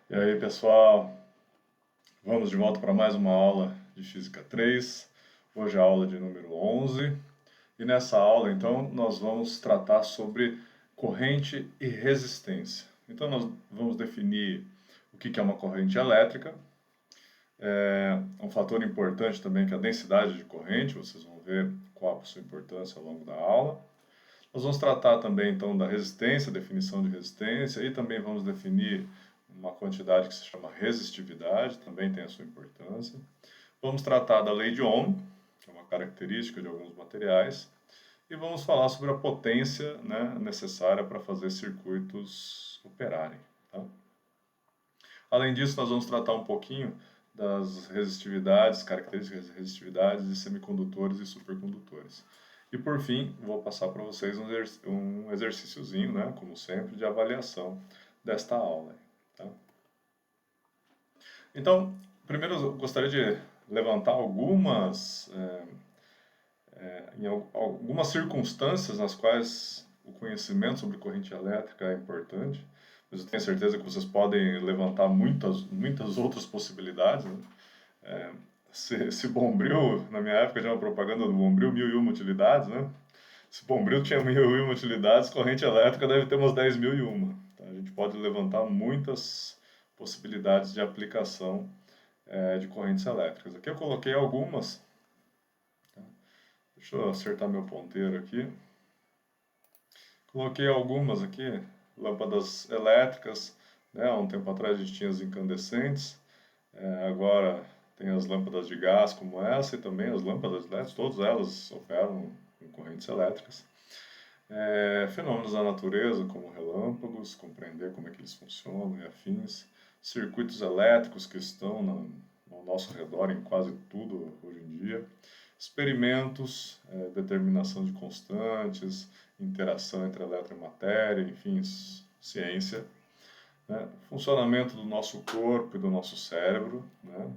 E aí, pessoal, vamos de volta para mais uma aula de Física 3. Hoje é a aula de número 11. E nessa aula, então, nós vamos tratar sobre corrente e resistência. Então, nós vamos definir o que é uma corrente elétrica. Um fator importante também que é a densidade de corrente, vocês vão ver qual a sua importância ao longo da aula. Nós vamos tratar também, então, da resistência, definição de resistência, e também vamos definir uma quantidade que se chama resistividade, também tem a sua importância. Vamos tratar da lei de Ohm, que é uma característica de alguns materiais, e vamos falar sobre a potência, né, necessária para fazer circuitos operarem. Tá? Além disso, nós vamos tratar um pouquinho das resistividades, características de resistividades de semicondutores e supercondutores. E por fim, vou passar para vocês um exercíciozinho, né, como sempre, de avaliação desta aula. Tá? Então, primeiro eu gostaria de levantar algumas circunstâncias nas quais o conhecimento sobre corrente elétrica é importante, mas eu tenho certeza que vocês podem levantar muitas outras possibilidades. Né? Se Bombril, na minha época tinha uma propaganda do Bombril, 1001 utilidades, né? Se Bombril tinha 1001 utilidades, corrente elétrica deve ter umas 10.001. Tá? A gente pode levantar muitas possibilidades de aplicação de correntes elétricas. Aqui eu coloquei algumas. Tá? Deixa eu acertar meu ponteiro aqui. Coloquei algumas aqui, lâmpadas elétricas. Né? Há um tempo atrás a gente tinha as incandescentes. Agora tem as lâmpadas de gás como essa e também as lâmpadas LEDs, todas elas operam com correntes elétricas. Fenômenos da natureza, como relâmpagos, compreender como é que eles funcionam e afins. Circuitos elétricos que estão ao nosso redor em quase tudo hoje em dia. Experimentos, determinação de constantes, interação entre elétron e matéria, enfim, ciência. Né? Funcionamento do nosso corpo e do nosso cérebro. Né?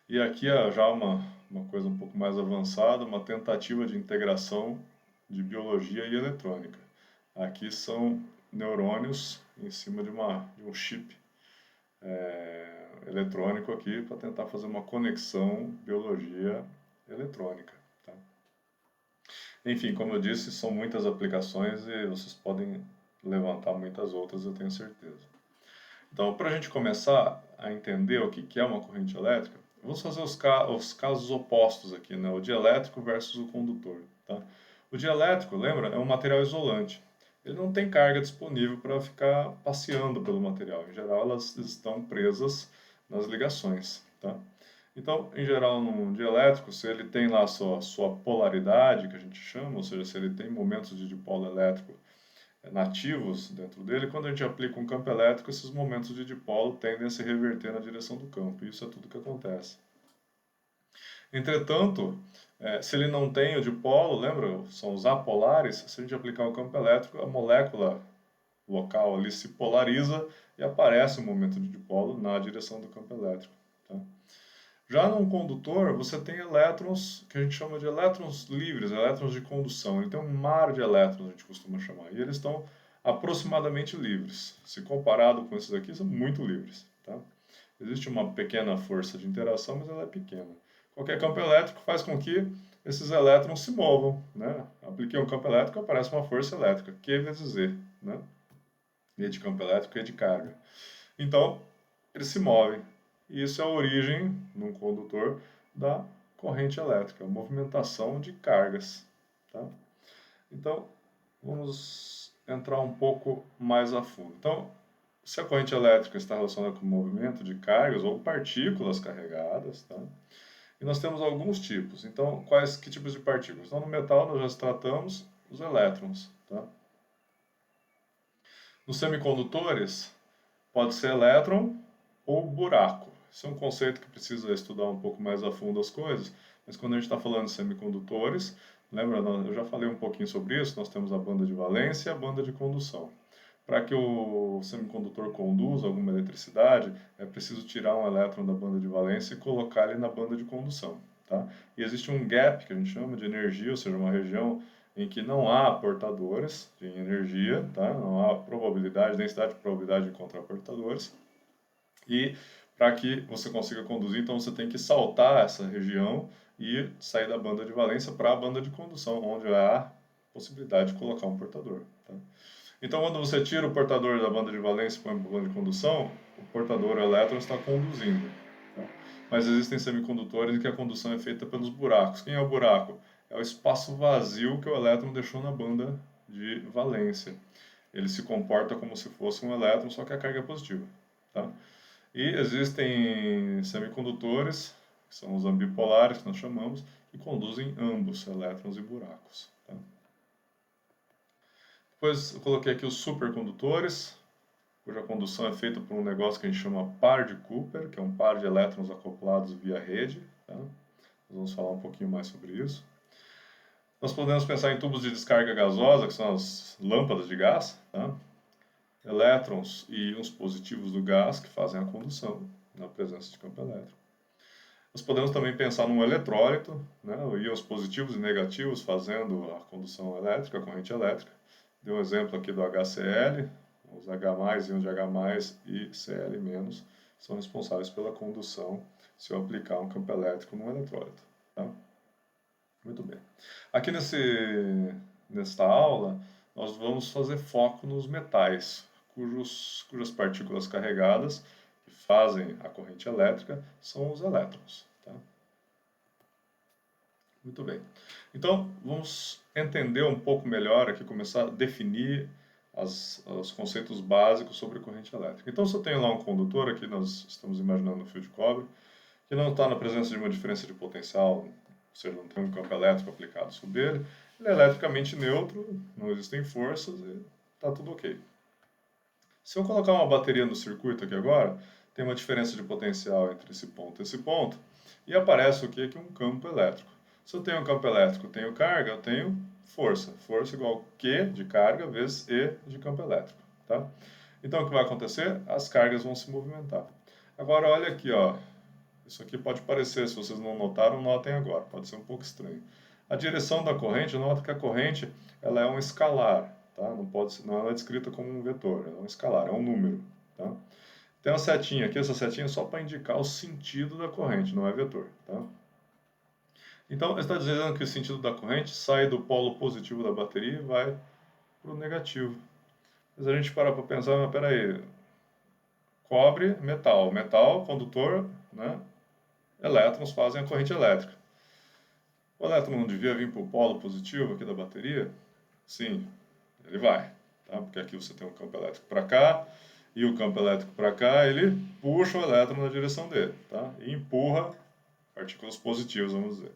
E aqui já uma coisa um pouco mais avançada, uma tentativa de integração de biologia e eletrônica. Aqui são neurônios em cima de um chip eletrônico aqui para tentar fazer uma conexão biologia eletrônica. Tá? Enfim, como eu disse, são muitas aplicações e vocês podem levantar muitas outras, eu tenho certeza. Então, para a gente começar a entender o que é uma corrente elétrica, vamos fazer os casos opostos aqui, né? O dielétrico versus o condutor. Tá? O dielétrico, lembra, é um material isolante. Ele não tem carga disponível para ficar passeando pelo material. Em geral, elas estão presas nas ligações. Tá? Então, em geral, no dielétrico, se ele tem lá a sua polaridade, que a gente chama, ou seja, se ele tem momentos de dipolo elétrico nativos dentro dele, quando a gente aplica um campo elétrico, esses momentos de dipolo tendem a se reverter na direção do campo. Isso é tudo que acontece. Entretanto, se ele não tem o dipolo, lembra? São os apolares. Se a gente aplicar um campo elétrico, a molécula local ali se polariza e aparece um momento de dipolo na direção do campo elétrico. Tá? Já num condutor, você tem elétrons que a gente chama de elétrons livres, elétrons de condução. Ele tem um mar de elétrons, a gente costuma chamar. E eles estão aproximadamente livres. Se comparado com esses aqui, são muito livres. Tá? Existe uma pequena força de interação, mas ela é pequena. Qualquer campo elétrico faz com que esses elétrons se movam. Né? Apliquei um campo elétrico, aparece uma força elétrica, Q vezes E. Né? E de campo elétrico e de carga. Então, eles se movem. E isso é a origem, num condutor, da corrente elétrica, a movimentação de cargas. Tá? Então, vamos entrar um pouco mais a fundo. Então, se a corrente elétrica está relacionada com o movimento de cargas ou partículas carregadas, tá? E nós temos alguns tipos. Então, que tipos de partículas? Então, no metal nós já tratamos os elétrons. Tá? Nos semicondutores, pode ser elétron ou buraco. Isso é um conceito que precisa estudar um pouco mais a fundo as coisas, mas quando a gente está falando de semicondutores, lembra, eu já falei um pouquinho sobre isso, nós temos a banda de valência e a banda de condução. Para que o semicondutor conduza alguma eletricidade, é preciso tirar um elétron da banda de valência e colocar ele na banda de condução. Tá? E existe um gap, que a gente chama de energia, ou seja, uma região em que não há portadores de energia, tá? Não há probabilidade, densidade de probabilidade de encontrar portadores. E para que você consiga conduzir, então você tem que saltar essa região e sair da banda de valência para a banda de condução, onde há possibilidade de colocar um portador. Tá? Então, quando você tira o portador da banda de valência e põe para a banda de condução, o portador, o elétron, está conduzindo. Tá? Mas existem semicondutores em que a condução é feita pelos buracos. Quem é o buraco? É o espaço vazio que o elétron deixou na banda de valência. Ele se comporta como se fosse um elétron, só que a carga é positiva. Tá? E existem semicondutores, que são os ambipolares, que nós chamamos, que conduzem ambos, elétrons e buracos. Tá? Depois eu coloquei aqui os supercondutores, cuja condução é feita por um negócio que a gente chama par de Cooper, que é um par de elétrons acoplados via rede. Tá? Nós vamos falar um pouquinho mais sobre isso. Nós podemos pensar em tubos de descarga gasosa, que são as lâmpadas de gás, tá? Elétrons e íons positivos do gás que fazem a condução na presença de campo elétrico. Nós podemos também pensar num eletrólito, né? Íons positivos e negativos fazendo a condução elétrica, a corrente elétrica. Dei um exemplo aqui do HCl, os H+, íons de H+, e Cl- são responsáveis pela condução se eu aplicar um campo elétrico num eletrólito. Tá? Muito bem. Aqui nesta aula, nós vamos fazer foco nos metais, cujas partículas carregadas que fazem a corrente elétrica são os elétrons. Tá? Muito bem. Então, vamos entender um pouco melhor aqui, começar a definir os conceitos básicos sobre corrente elétrica. Então, se eu tenho lá um condutor, aqui nós estamos imaginando um fio de cobre, que não está na presença de uma diferença de potencial, ou seja, não tem um campo elétrico aplicado sobre ele, ele é eletricamente neutro, não existem forças e está tudo ok. Se eu colocar uma bateria no circuito aqui agora, tem uma diferença de potencial entre esse ponto e esse ponto, e aparece o que? Aqui um campo elétrico. Se eu tenho um campo elétrico, tenho carga, eu tenho força. Força igual Q de carga vezes E de campo elétrico. Tá? Então, o que vai acontecer? As cargas vão se movimentar. Agora, olha aqui, ó. Isso aqui pode parecer, se vocês não notaram, notem agora. Pode ser um pouco estranho. A direção da corrente, nota que a corrente ela é um escalar. Tá? Não é descrita como um vetor, ela é um escalar, é um número. Tá? Tem uma setinha aqui, essa setinha é só para indicar o sentido da corrente, não é vetor. Tá? Então, está dizendo que o sentido da corrente sai do polo positivo da bateria e vai para o negativo. Mas a gente para pensar, mas peraí, cobre, metal. Metal, condutor, né? Elétrons fazem a corrente elétrica. O elétron não devia vir para o polo positivo aqui da bateria? Sim, ele vai. Tá? Porque aqui você tem um campo elétrico para cá e o campo elétrico para cá, ele puxa o elétron na direção dele. Tá? E empurra partículas positivas, vamos dizer.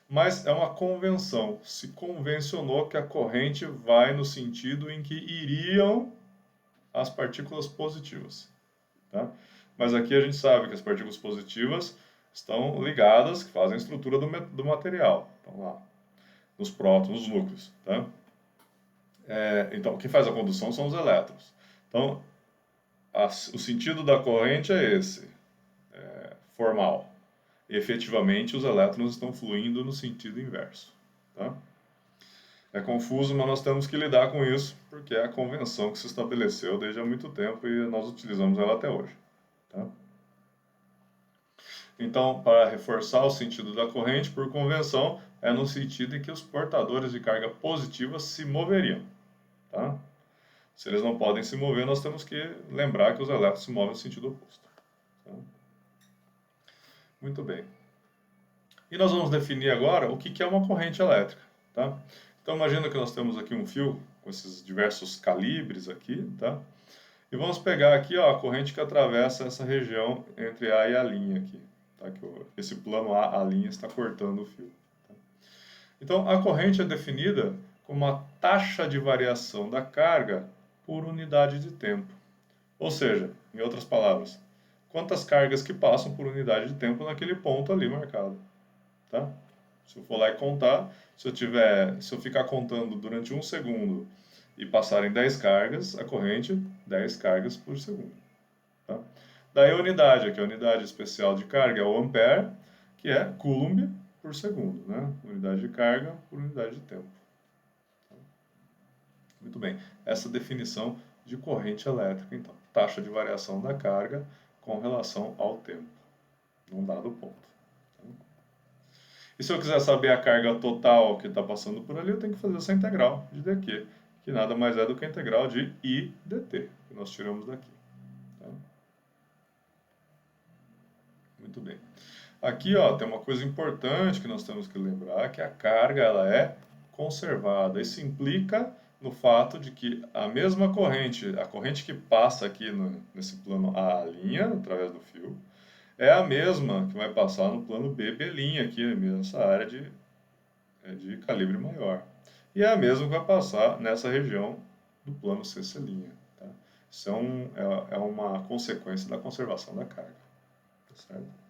Mas é uma convenção. Se convencionou que a corrente vai no sentido em que iriam as partículas positivas. Tá? Mas aqui a gente sabe que as partículas positivas estão ligadas, que fazem a estrutura do material. Estão lá, nos prótons, nos núcleos. Tá? Então, quem faz a condução são os elétrons. Então, o sentido da corrente é esse, formal. Efetivamente, os elétrons estão fluindo no sentido inverso. Tá? É confuso, mas nós temos que lidar com isso, porque é a convenção que se estabeleceu desde há muito tempo e nós utilizamos ela até hoje. Tá? Então, para reforçar o sentido da corrente, por convenção, é no sentido em que os portadores de carga positiva se moveriam. Tá? Se eles não podem se mover, nós temos que lembrar que os elétrons se movem no sentido oposto. Tá? Muito bem. E nós vamos definir agora o que é uma corrente elétrica. Tá? Então, imagina que nós temos aqui um fio com esses diversos calibres aqui, tá? E vamos pegar aqui ó, a corrente que atravessa essa região entre A e a linha aqui. Tá? Esse plano A linha está cortando o fio. Tá? Então, a corrente é definida como a taxa de variação da carga por unidade de tempo. Ou seja, em outras palavras, quantas cargas que passam por unidade de tempo naquele ponto ali marcado. Tá? Se eu for lá e contar, se eu ficar contando durante 1 segundo e passarem 10 cargas, a corrente, 10 cargas por segundo. Tá? Daí a unidade, aqui a unidade especial de carga é o ampere, que é coulomb por segundo, né? Unidade de carga por unidade de tempo. Muito bem, essa definição de corrente elétrica, então, taxa de variação da carga com relação ao tempo, num dado ponto. E se eu quiser saber a carga total que está passando por ali, eu tenho que fazer essa integral de dq, que nada mais é do que a integral de I dt, que nós tiramos daqui. Tá? Muito bem. Aqui ó, tem uma coisa importante que nós temos que lembrar, que a carga ela é conservada. Isso implica no fato de que a mesma corrente, a corrente que passa aqui nesse plano A', através do fio, é a mesma que vai passar no plano B', aqui, nessa área de calibre maior. E é a mesma que vai passar nessa região do plano C'. Tá? Isso é uma consequência da conservação da carga. Tá certo?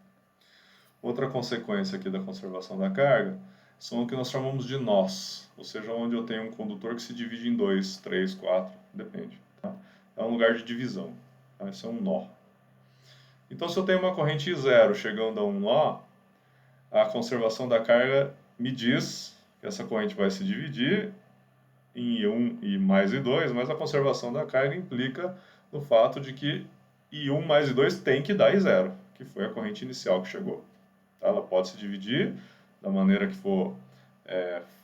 Outra consequência aqui da conservação da carga são o que nós chamamos de nós, ou seja, onde eu tenho um condutor que se divide em 2, 3, 4, depende. Tá? É um lugar de divisão. Tá? Isso é um nó. Então, se eu tenho uma corrente I0 chegando a um nó, a conservação da carga me diz que essa corrente vai se dividir em I1 e mais I2, mas a conservação da carga implica no fato de que I1 mais I2 tem que dar I0, que foi a corrente inicial que chegou. Tá? Ela pode se dividir da maneira que for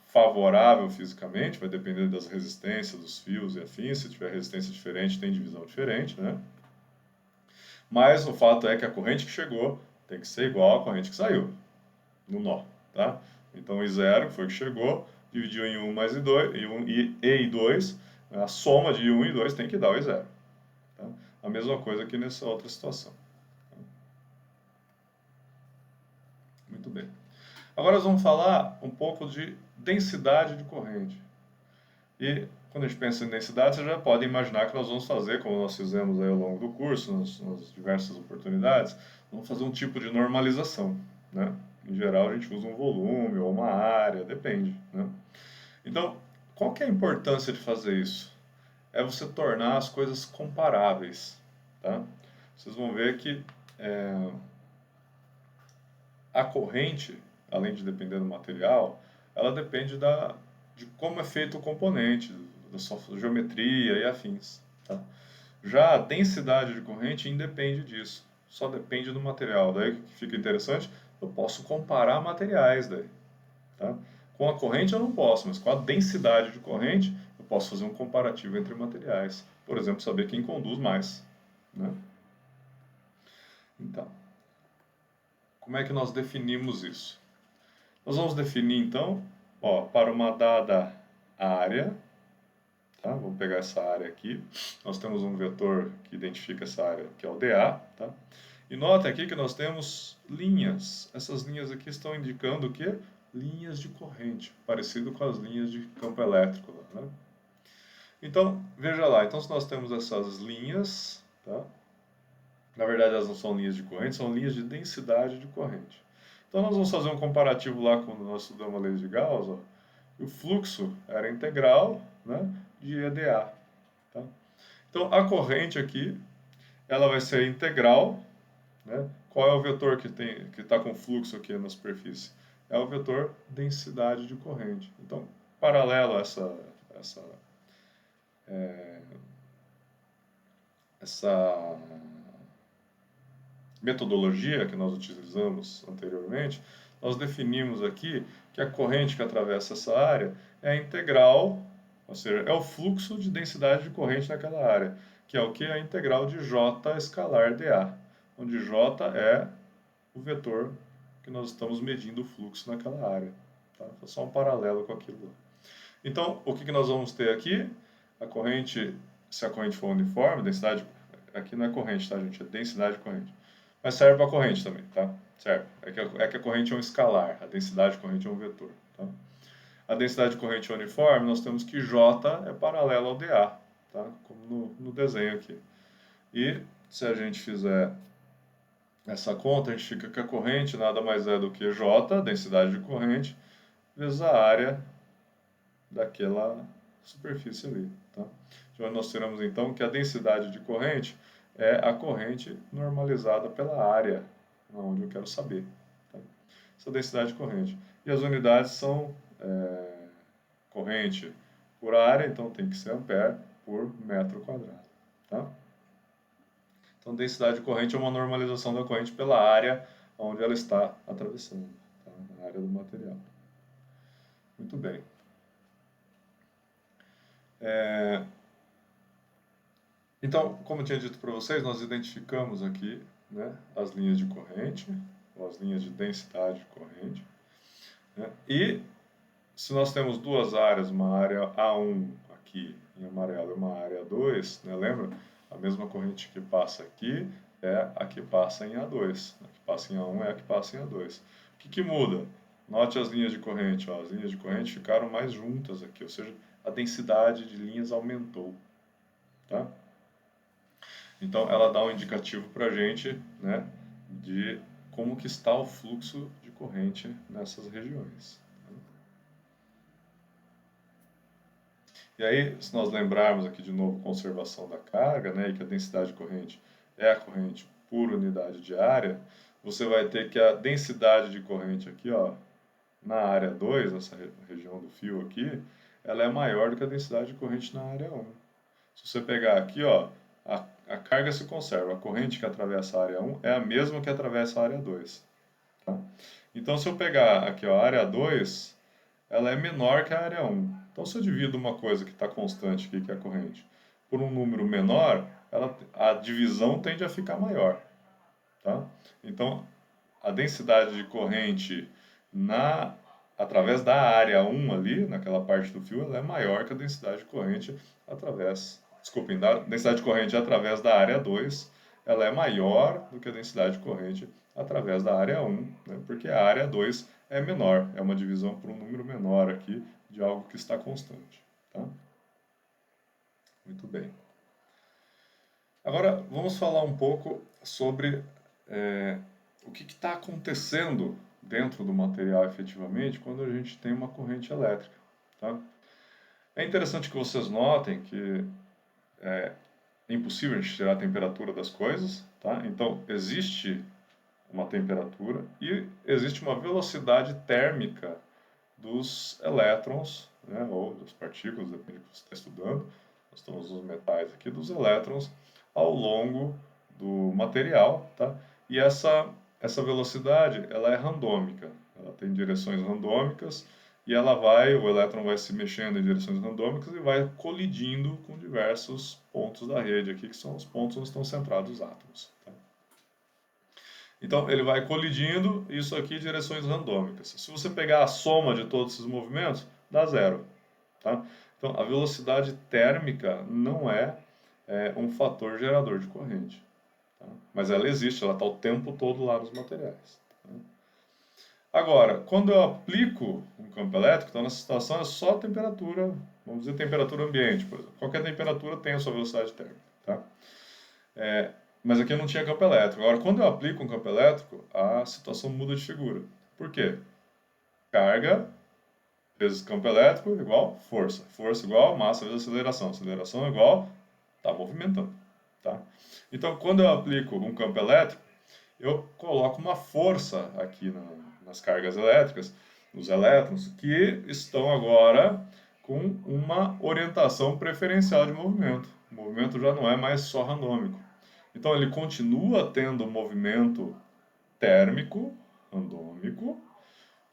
favorável fisicamente, vai depender das resistências dos fios e afins. Se tiver resistência diferente, tem divisão diferente, né? Mas o fato é que a corrente que chegou tem que ser igual à corrente que saiu, no nó, tá? Então, I0 foi o que chegou, dividiu em 1 mais I2, e 2, a soma de I1 e 2 tem que dar o I0. Tá? A mesma coisa aqui nessa outra situação. Muito bem. Agora nós vamos falar um pouco de densidade de corrente. E quando a gente pensa em densidade, você já pode imaginar que nós vamos fazer, como nós fizemos aí ao longo do curso, nas diversas oportunidades, vamos fazer um tipo de normalização, né? Em geral, a gente usa um volume ou uma área, depende, né? Então, qual que é a importância de fazer isso? É você tornar as coisas comparáveis, tá? Vocês vão ver que a corrente, além de depender do material, ela depende de como é feito o componente, da sua geometria e afins. Tá? Já a densidade de corrente independe disso, só depende do material. Daí que fica interessante, eu posso comparar materiais daí. Tá? Com a corrente eu não posso, mas com a densidade de corrente eu posso fazer um comparativo entre materiais. Por exemplo, saber quem conduz mais. Né? Então, como é que nós definimos isso? Nós vamos definir então, ó, para uma dada área, tá? Vamos pegar essa área aqui. Nós temos um vetor que identifica essa área, que é o dA, tá? E nota aqui que nós temos linhas. Essas linhas aqui estão indicando o quê? Linhas de corrente, parecido com as linhas de campo elétrico, né? Então, veja lá. Então, se nós temos essas linhas, tá? Na verdade, elas não são linhas de corrente, são linhas de densidade de corrente. Então, nós vamos fazer um comparativo lá quando nós estudamos a lei de Gauss. Ó. O fluxo era integral, né, de EdA. Tá? Então, a corrente aqui, ela vai ser integral. Né? Qual é o vetor que está com fluxo aqui na superfície? É o vetor densidade de corrente. Então, paralelo a essa metodologia que nós utilizamos anteriormente, nós definimos aqui que a corrente que atravessa essa área é integral, ou seja, é o fluxo de densidade de corrente naquela área, que é o que? A integral de J escalar dA, onde J é o vetor que nós estamos medindo o fluxo naquela área. Tá? Só um paralelo com aquilo lá. Então, o que nós vamos ter aqui? A corrente, se a corrente for uniforme, densidade, aqui não é corrente, tá, gente? É densidade de corrente. Mas serve para a corrente também, tá? Serve. É que a corrente é um escalar, a densidade de corrente é um vetor. Tá? A densidade de corrente uniforme, nós temos que J é paralelo ao dA, tá? Como no desenho aqui. E se a gente fizer essa conta, a gente fica que a corrente nada mais é do que J, densidade de corrente, vezes a área daquela superfície ali. Tá? Então, nós teremos então que a densidade de corrente é a corrente normalizada pela área, onde eu quero saber. Tá? Essa densidade de corrente. E as unidades são corrente por área, então tem que ser ampere por metro quadrado. Tá? Então, densidade de corrente é uma normalização da corrente pela área onde ela está atravessando, tá? A área do material. Muito bem. Então, como eu tinha dito para vocês, nós identificamos aqui, né, as linhas de corrente, ou as linhas de densidade de corrente. Né? E se nós temos duas áreas, uma área A1 aqui em amarelo e uma área A2, né, lembra? A mesma corrente que passa aqui é a que passa em A2. A que passa em A1 é a que passa em A2. O que muda? Note as linhas de corrente. Ó, as linhas de corrente ficaram mais juntas aqui, ou seja, a densidade de linhas aumentou. Tá? Então, ela dá um indicativo para a gente, né, de como que está o fluxo de corrente nessas regiões. E aí, se nós lembrarmos aqui de novo conservação da carga, né, e que a densidade de corrente é a corrente por unidade de área, você vai ter que a densidade de corrente aqui, ó, na área 2, essa região do fio aqui, ela é maior do que a densidade de corrente na área 1. Se você pegar aqui, ó, a carga se conserva, a corrente que atravessa a área 1 é a mesma que atravessa a área 2. Tá? Então, se eu pegar aqui, ó, a área 2, ela é menor que a área 1. Então, se eu divido uma coisa que está constante aqui, que é a corrente, por um número menor, a divisão tende a ficar maior. Tá? Então, a densidade de corrente através da área 1 ali, naquela parte do fio, ela é maior que a densidade de corrente da densidade de corrente através da área 2, ela é maior do que a densidade de corrente através da área 1, né? Porque a área 2 é menor, é uma divisão por um número menor aqui de algo que está constante. Tá? Muito bem. Agora vamos falar um pouco sobre o que está acontecendo dentro do material efetivamente quando a gente tem uma corrente elétrica. Tá? É interessante que vocês notem que é impossível a gente tirar a temperatura das coisas. Tá? Então existe uma temperatura e existe uma velocidade térmica dos elétrons, né, ou das partículas, depende do que você está estudando. Nós estamos nos metais aqui, dos elétrons ao longo do material, tá? E essa velocidade, ela é randômica. Ela tem direções randômicas e o elétron vai se mexendo em direções randômicas e vai colidindo com diversos pontos da rede aqui, que são os pontos onde estão centrados os átomos. Tá? Então, ele vai colidindo, isso aqui direções randômicas. Se você pegar a soma de todos esses movimentos, dá zero. Tá? Então, a velocidade térmica não é um fator gerador de corrente. Tá? Mas ela existe, ela está o tempo todo lá nos materiais. Tá? Agora, quando eu aplico um campo elétrico, então nessa situação é só temperatura, vamos dizer temperatura ambiente, por exemplo. Qualquer temperatura tem a sua velocidade térmica. Tá? Mas aqui eu não tinha campo elétrico. Agora, quando eu aplico um campo elétrico, a situação muda de figura. Por quê? Carga vezes campo elétrico igual força. Força igual massa vezes aceleração. Aceleração igual está movimentando. Tá? Então, quando eu aplico um campo elétrico, eu coloco uma força aqui nas cargas elétricas, nos elétrons, que estão agora com uma orientação preferencial de movimento. O movimento já não é mais só randômico. Então ele continua tendo movimento térmico, randômico,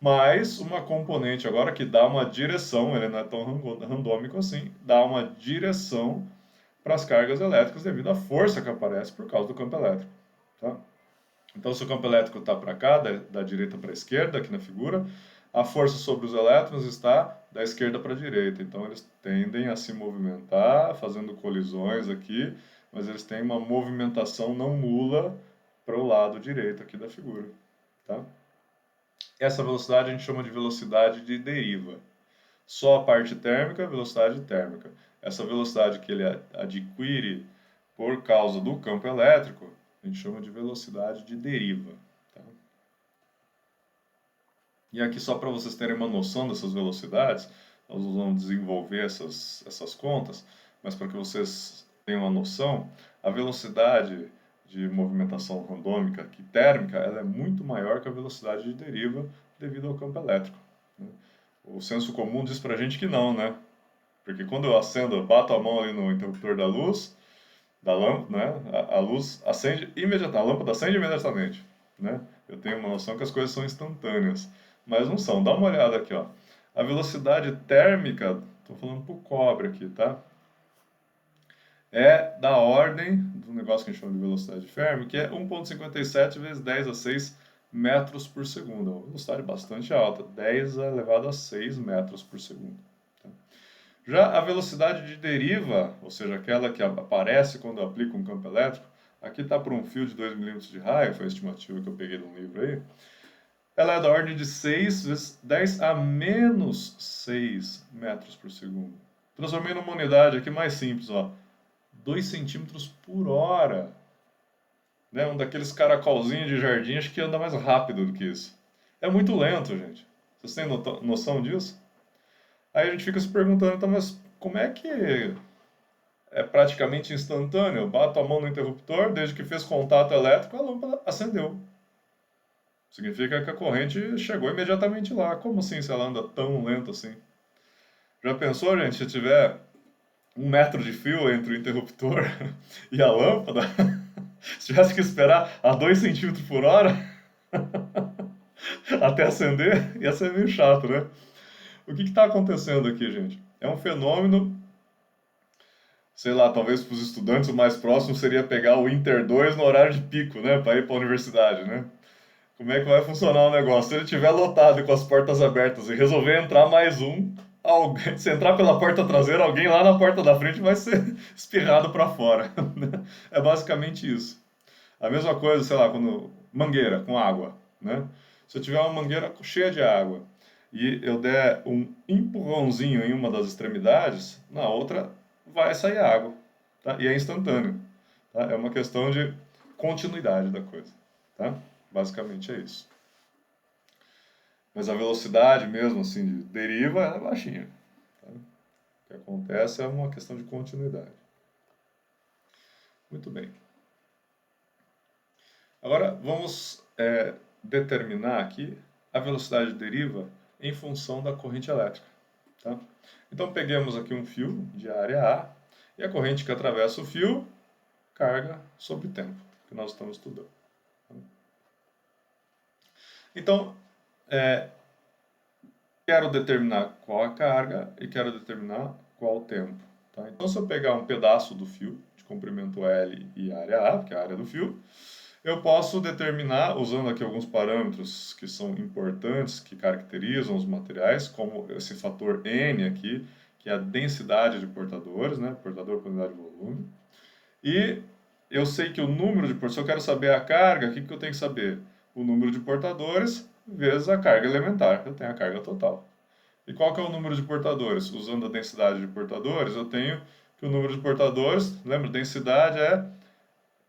mas uma componente agora que dá uma direção, ele não é tão randômico assim, dá uma direção para as cargas elétricas devido à força que aparece por causa do campo elétrico. Tá? Então, se o campo elétrico está para cá, da direita para a esquerda, aqui na figura, a força sobre os elétrons está da esquerda para a direita. Então, eles tendem a se movimentar, fazendo colisões aqui, mas eles têm uma movimentação não nula para o lado direito aqui da figura. Tá? Essa velocidade a gente chama de velocidade de deriva. Só a parte térmica, velocidade térmica. Essa velocidade que ele adquire por causa do campo elétrico, a gente chama de velocidade de deriva. Tá? E aqui, só para vocês terem uma noção dessas velocidades, nós vamos desenvolver essas contas, mas para que vocês tenham uma noção, a velocidade de movimentação randômica aqui, térmica, ela é muito maior que a velocidade de deriva devido ao campo elétrico. Né? O senso comum diz para a gente que não, né? Porque quando eu acendo, eu bato a mão ali no interruptor da luz, da lâmpada, né? A luz acende imediatamente, a lâmpada acende imediatamente, né? Eu tenho uma noção que as coisas são instantâneas, mas não são. Dá uma olhada aqui, ó. A velocidade térmica, estou falando para o cobre aqui, tá? É da ordem do negócio que a gente chama de velocidade Fermi, que é 1,57 vezes 10 a 6 metros por segundo. É uma velocidade bastante alta, 10 elevado a 6 metros por segundo. Tá? Já a velocidade de deriva, ou seja, aquela que aparece quando eu aplico um campo elétrico, aqui está por um fio de 2 milímetros de raio, foi a estimativa que eu peguei de um livro aí, ela é da ordem de 6 vezes 10 a menos 6 metros por segundo. Transformei numa unidade aqui mais simples, ó, 2 centímetros por hora. Né? Um daqueles caracolzinhos de jardim, acho que anda mais rápido do que isso. É muito lento, gente. Vocês têm noção disso? Aí a gente fica se perguntando, então, mas como é que é praticamente instantâneo? Eu bato a mão no interruptor, desde que fez contato elétrico, a lâmpada acendeu. Significa que a corrente chegou imediatamente lá. Como assim se ela anda tão lento assim? Já pensou, gente, se tiver 1 metro de fio entre o interruptor e a lâmpada? Se tivesse que esperar a 2 centímetros por hora até acender, ia ser meio chato, né? O que está acontecendo aqui, gente? É um fenômeno, sei lá, talvez para os estudantes o mais próximo seria pegar o Inter 2 no horário de pico, né? Para ir para a universidade, né? Como é que vai funcionar o negócio? Se ele estiver lotado e com as portas abertas e resolver entrar mais um, alguém, se entrar pela porta traseira, alguém lá na porta da frente vai ser espirrado para fora. Né? É basicamente isso. A mesma coisa, sei lá, quando mangueira com água, né? Se eu tiver uma mangueira cheia de água e eu der um empurrãozinho em uma das extremidades, na outra vai sair água, tá? E é instantâneo, tá? É uma questão de continuidade da coisa, tá? Basicamente é isso. Mas a velocidade mesmo, assim, de deriva é baixinha, tá? O que acontece é uma questão de continuidade. Muito bem. Agora vamos determinar aqui a velocidade de deriva em função da corrente elétrica. Tá? Então peguemos aqui um fio de área A e a corrente que atravessa o fio carga sobre tempo, que nós estamos estudando. Então, quero determinar qual a carga e quero determinar qual o tempo. Tá? Então, se eu pegar um pedaço do fio de comprimento L e área A, que é a área do fio, eu posso determinar, usando aqui alguns parâmetros que são importantes, que caracterizam os materiais, como esse fator N aqui, que é a densidade de portadores, né? Portador por unidade de volume. E eu sei que o número de portadores, se eu quero saber a carga, o que eu tenho que saber? O número de portadores vezes a carga elementar, eu tenho a carga total. E qual que é o número de portadores? Usando a densidade de portadores, eu tenho que o número de portadores, lembra, densidade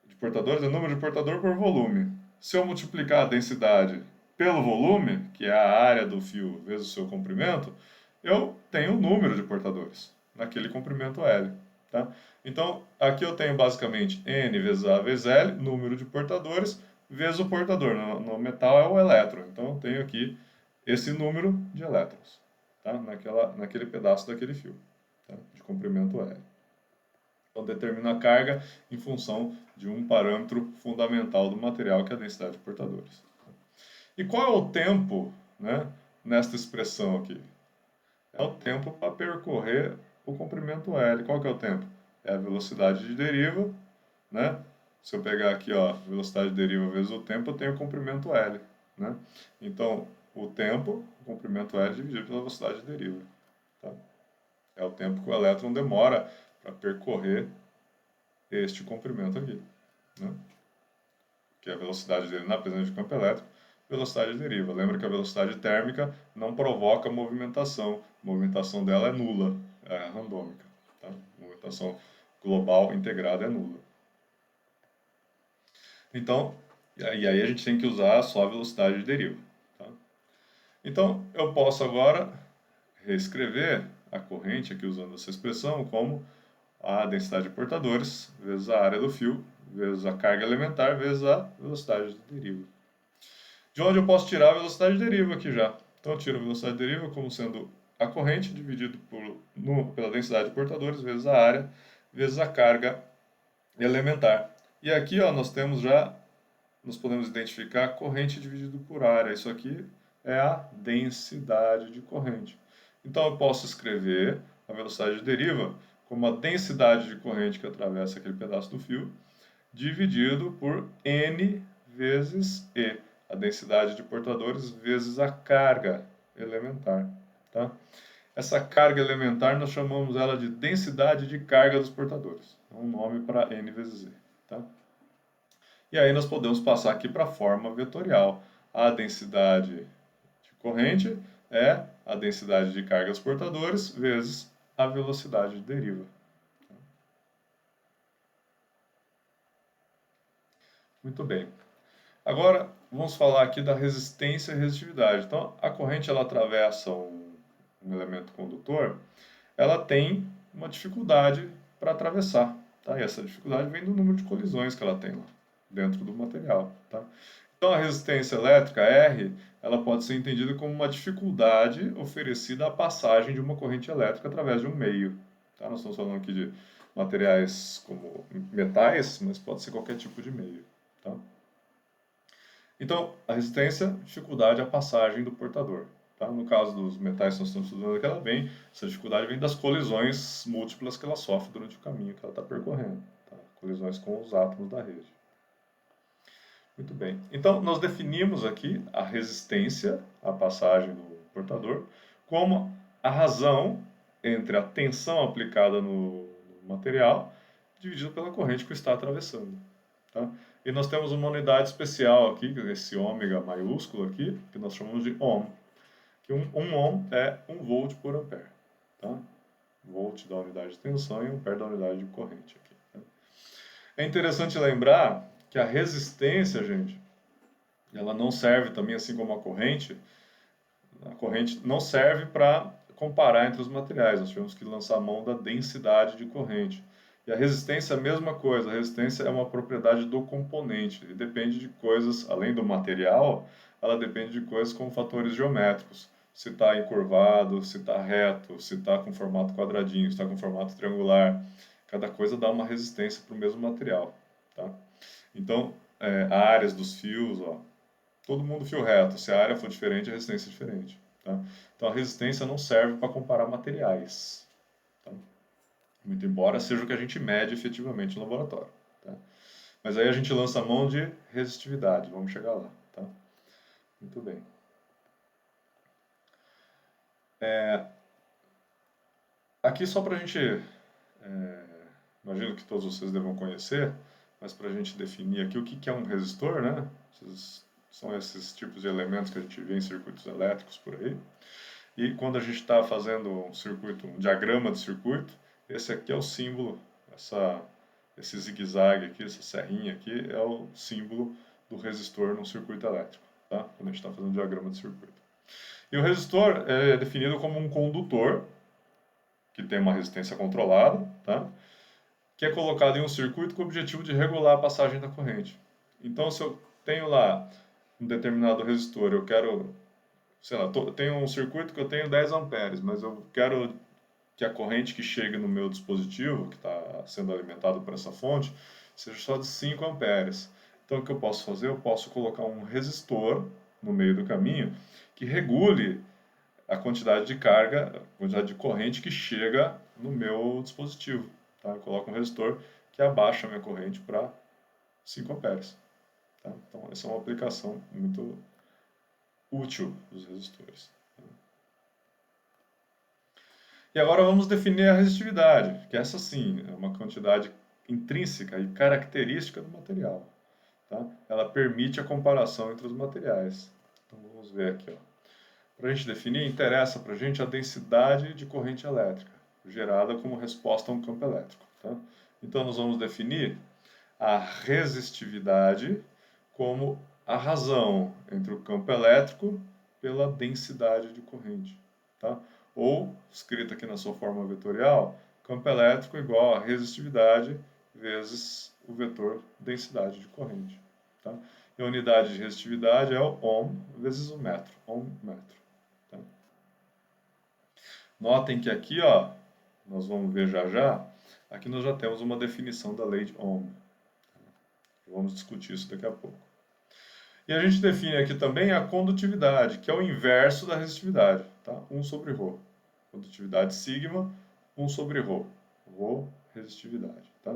de portadores é o número de portador por volume. Se eu multiplicar a densidade pelo volume, que é a área do fio vezes o seu comprimento, eu tenho o número de portadores naquele comprimento L. Tá? Então, aqui eu tenho basicamente N vezes A vezes L, número de portadores, vezes o portador. No metal é o elétron. Então, eu tenho aqui esse número de elétrons, tá? Naquele pedaço daquele fio, tá? De comprimento L. Então, determina a carga em função de um parâmetro fundamental do material, que é a densidade de portadores. E qual é o tempo, né, nesta expressão aqui? É o tempo para percorrer o comprimento L. Qual que é o tempo? É a velocidade de deriva, né? Se eu pegar aqui, ó, velocidade de deriva vezes o tempo, eu tenho o comprimento L, né? Então, o tempo, o comprimento L dividido pela velocidade de deriva. Tá? É o tempo que o elétron demora para percorrer este comprimento aqui, né? Que é a velocidade dele na presença de campo elétrico, velocidade de deriva. Lembra que a velocidade térmica não provoca movimentação, a movimentação dela é nula, é randômica. Tá? A movimentação global integrada é nula. Então, e aí a gente tem que usar só a velocidade de deriva. Tá? Então, eu posso agora reescrever a corrente aqui usando essa expressão como a densidade de portadores vezes a área do fio vezes a carga elementar vezes a velocidade de deriva. De onde eu posso tirar a velocidade de deriva aqui já? Então eu tiro a velocidade de deriva como sendo a corrente dividido pela densidade de portadores vezes a área vezes a carga elementar. E aqui, ó, nós podemos identificar a corrente dividido por área. Isso aqui é a densidade de corrente. Então eu posso escrever a velocidade de deriva como a densidade de corrente que atravessa aquele pedaço do fio, dividido por N vezes E, a densidade de portadores vezes a carga elementar. Tá? Essa carga elementar nós chamamos ela de densidade de carga dos portadores. É um nome para N vezes E. Tá? E aí nós podemos passar aqui para a forma vetorial. A densidade de corrente é a densidade de carga dos portadores vezes a velocidade de deriva. Muito bem. Agora vamos falar aqui da resistência e resistividade. Então a corrente ela atravessa um elemento condutor, ela tem uma dificuldade para atravessar. Tá? E essa dificuldade vem do número de colisões que ela tem lá dentro do material. Tá? Então a resistência elétrica R ela pode ser entendida como uma dificuldade oferecida à passagem de uma corrente elétrica através de um meio. Tá? Nós estamos falando aqui de materiais como metais, mas pode ser qualquer tipo de meio. Tá? Então, a resistência, dificuldade à passagem do portador. Tá? No caso dos metais que nós estamos estudando aqui, essa dificuldade vem das colisões múltiplas que ela sofre durante o caminho que ela está percorrendo. Tá? Colisões com os átomos da rede. Muito bem. Então, nós definimos aqui a resistência à passagem do portador como a razão entre a tensão aplicada no material dividida pela corrente que está atravessando. Tá? E nós temos uma unidade especial aqui, esse ômega maiúsculo aqui, que nós chamamos de ohm. Que um ohm é 1 volt por ampere. Tá? Volt da unidade de tensão e ampere da unidade de corrente. Aqui, tá? É interessante lembrar que a resistência, gente, ela não serve também, assim como a corrente não serve para comparar entre os materiais. Nós tivemos que lançar a mão da densidade de corrente. E a resistência é a mesma coisa. A resistência é uma propriedade do componente. E depende de coisas, além do material, ela depende de coisas como fatores geométricos. Se está encurvado, se está reto, se está com formato quadradinho, se está com formato triangular. Cada coisa dá uma resistência para o mesmo material. Tá? Então, áreas dos fios, ó, todo mundo fio reto. Se a área for diferente, a resistência é diferente. Tá? Então, a resistência não serve para comparar materiais. Tá? Muito embora seja o que a gente mede efetivamente no laboratório. Tá? Mas aí a gente lança a mão de resistividade. Vamos chegar lá. Tá? Muito bem. Aqui só para a gente... imagino que todos vocês devam conhecer, mas para a gente definir aqui o que é um resistor, né? São esses tipos de elementos que a gente vê em circuitos elétricos por aí. E quando a gente está fazendo um diagrama de circuito, esse aqui é o símbolo, esse zigue-zague aqui, essa serrinha aqui, é o símbolo do resistor num circuito elétrico, tá? Quando a gente está fazendo um diagrama de circuito. E o resistor é definido como um condutor, que tem uma resistência controlada, tá? Que é colocado em um circuito com o objetivo de regular a passagem da corrente. Então, se eu tenho lá um determinado resistor, eu quero, sei lá, tenho um circuito que eu tenho 10 amperes, mas eu quero que a corrente que chega no meu dispositivo, que está sendo alimentado por essa fonte, seja só de 5 amperes. Então, o que eu posso fazer? Eu posso colocar um resistor no meio do caminho que regule a quantidade de carga, a quantidade de corrente que chega no meu dispositivo. Tá? Eu coloco um resistor que abaixa a minha corrente para 5 amperes. Tá? Então, essa é uma aplicação muito útil dos resistores. E agora vamos definir a resistividade, que essa sim é uma quantidade intrínseca e característica do material. Tá? Ela permite a comparação entre os materiais. Então vamos ver aqui. Para a gente definir, interessa para a gente a densidade de corrente elétrica, gerada como resposta a um campo elétrico. Tá? Então nós vamos definir a resistividade como a razão entre o campo elétrico pela densidade de corrente. Tá? Ou, escrito aqui na sua forma vetorial, campo elétrico igual a resistividade vezes o vetor densidade de corrente. Tá? E a unidade de resistividade é o ohm vezes o metro, ohm metro. Tá? Notem que aqui, ó, nós vamos ver já já, aqui nós já temos uma definição da lei de Ohm. Vamos discutir isso daqui a pouco. E a gente define aqui também a condutividade, que é o inverso da resistividade, tá? 1 sobre ρ. Condutividade sigma, 1 sobre ρ. Ρ, resistividade, tá?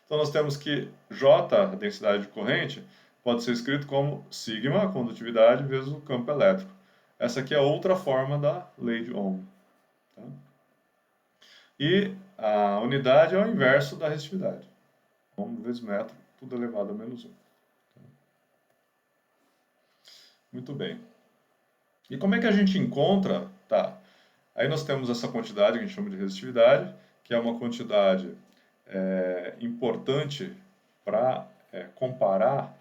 Então nós temos que J, a densidade de corrente, pode ser escrito como sigma, a condutividade, vezes o campo elétrico. Essa aqui é outra forma da lei de Ohm. Tá? E a unidade é o inverso da resistividade. Ohm vezes metro, tudo elevado a menos 1. Muito bem. E como é que a gente encontra? Tá. Aí nós temos essa quantidade que a gente chama de resistividade, que é uma quantidade importante para comparar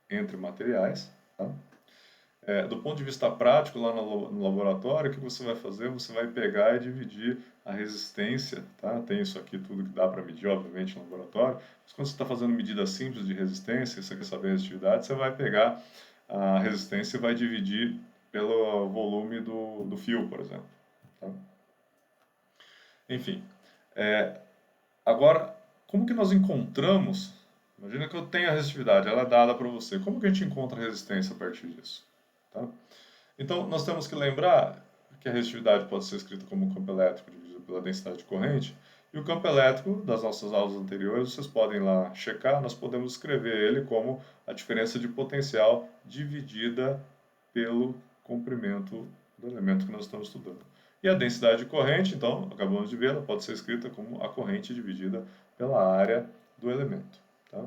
entre materiais. Tá? Do ponto de vista prático, lá no laboratório, o que você vai fazer? Você vai pegar e dividir a resistência, tá? Tem isso aqui tudo que dá para medir, obviamente, no laboratório. Mas quando você está fazendo medida simples de resistência, você quer saber a resistividade, você vai pegar a resistência e vai dividir pelo volume do fio, por exemplo. Tá? Enfim, agora, como que nós encontramos? Imagina que eu tenho a resistividade, ela é dada para você. Como que a gente encontra a resistência a partir disso? Tá? Então, nós temos que lembrar que a resistividade pode ser escrita como o campo elétrico dividido pela densidade de corrente, e o campo elétrico, das nossas aulas anteriores, vocês podem lá checar, nós podemos escrever ele como a diferença de potencial dividida pelo comprimento do elemento que nós estamos estudando. E a densidade de corrente, então, acabamos de ver, ela pode ser escrita como a corrente dividida pela área do elemento. Tá?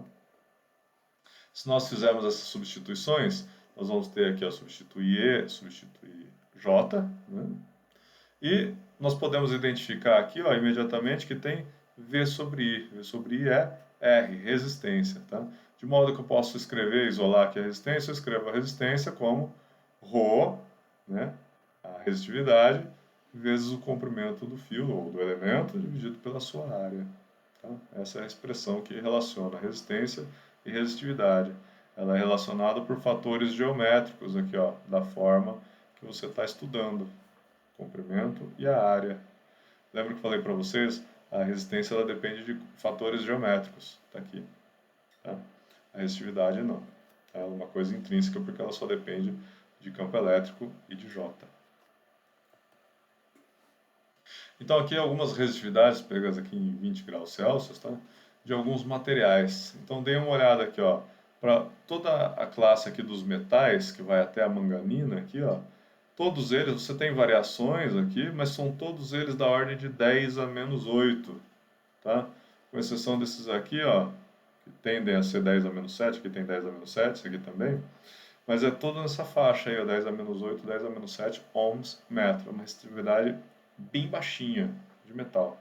Se nós fizermos essas substituições, nós vamos ter aqui, ó, substituir E, substituir J, né? E nós podemos identificar aqui, ó, imediatamente que tem V sobre I. V sobre I é R, resistência, tá? De modo que eu posso escrever, isolar aqui a resistência, eu escrevo a resistência como ρ, né, a resistividade, vezes o comprimento do fio ou do elemento dividido pela sua área. Tá? Essa é a expressão que relaciona resistência e resistividade. Ela é relacionada por fatores geométricos aqui, ó, da forma que você está estudando, comprimento e a área. Lembra que eu falei para vocês? A resistência ela depende de fatores geométricos. Está aqui. Tá? A resistividade não. Ela é uma coisa intrínseca porque ela só depende de campo elétrico e de J. Então aqui algumas resistividades pegadas aqui em 20 graus Celsius, tá? De alguns materiais. Então dê uma olhada aqui, ó, para toda a classe aqui dos metais, que vai até a manganina aqui, ó. Todos eles, você tem variações aqui, mas são todos eles da ordem de 10 a menos 8, tá? Com exceção desses aqui, ó, que tendem a ser 10 a menos 7, aqui tem 10 a menos 7, esse aqui também. Mas é tudo nessa faixa aí, ó, 10 a menos 8, 10 a menos 7 ohms metro, uma resistividade bem baixinha de metal.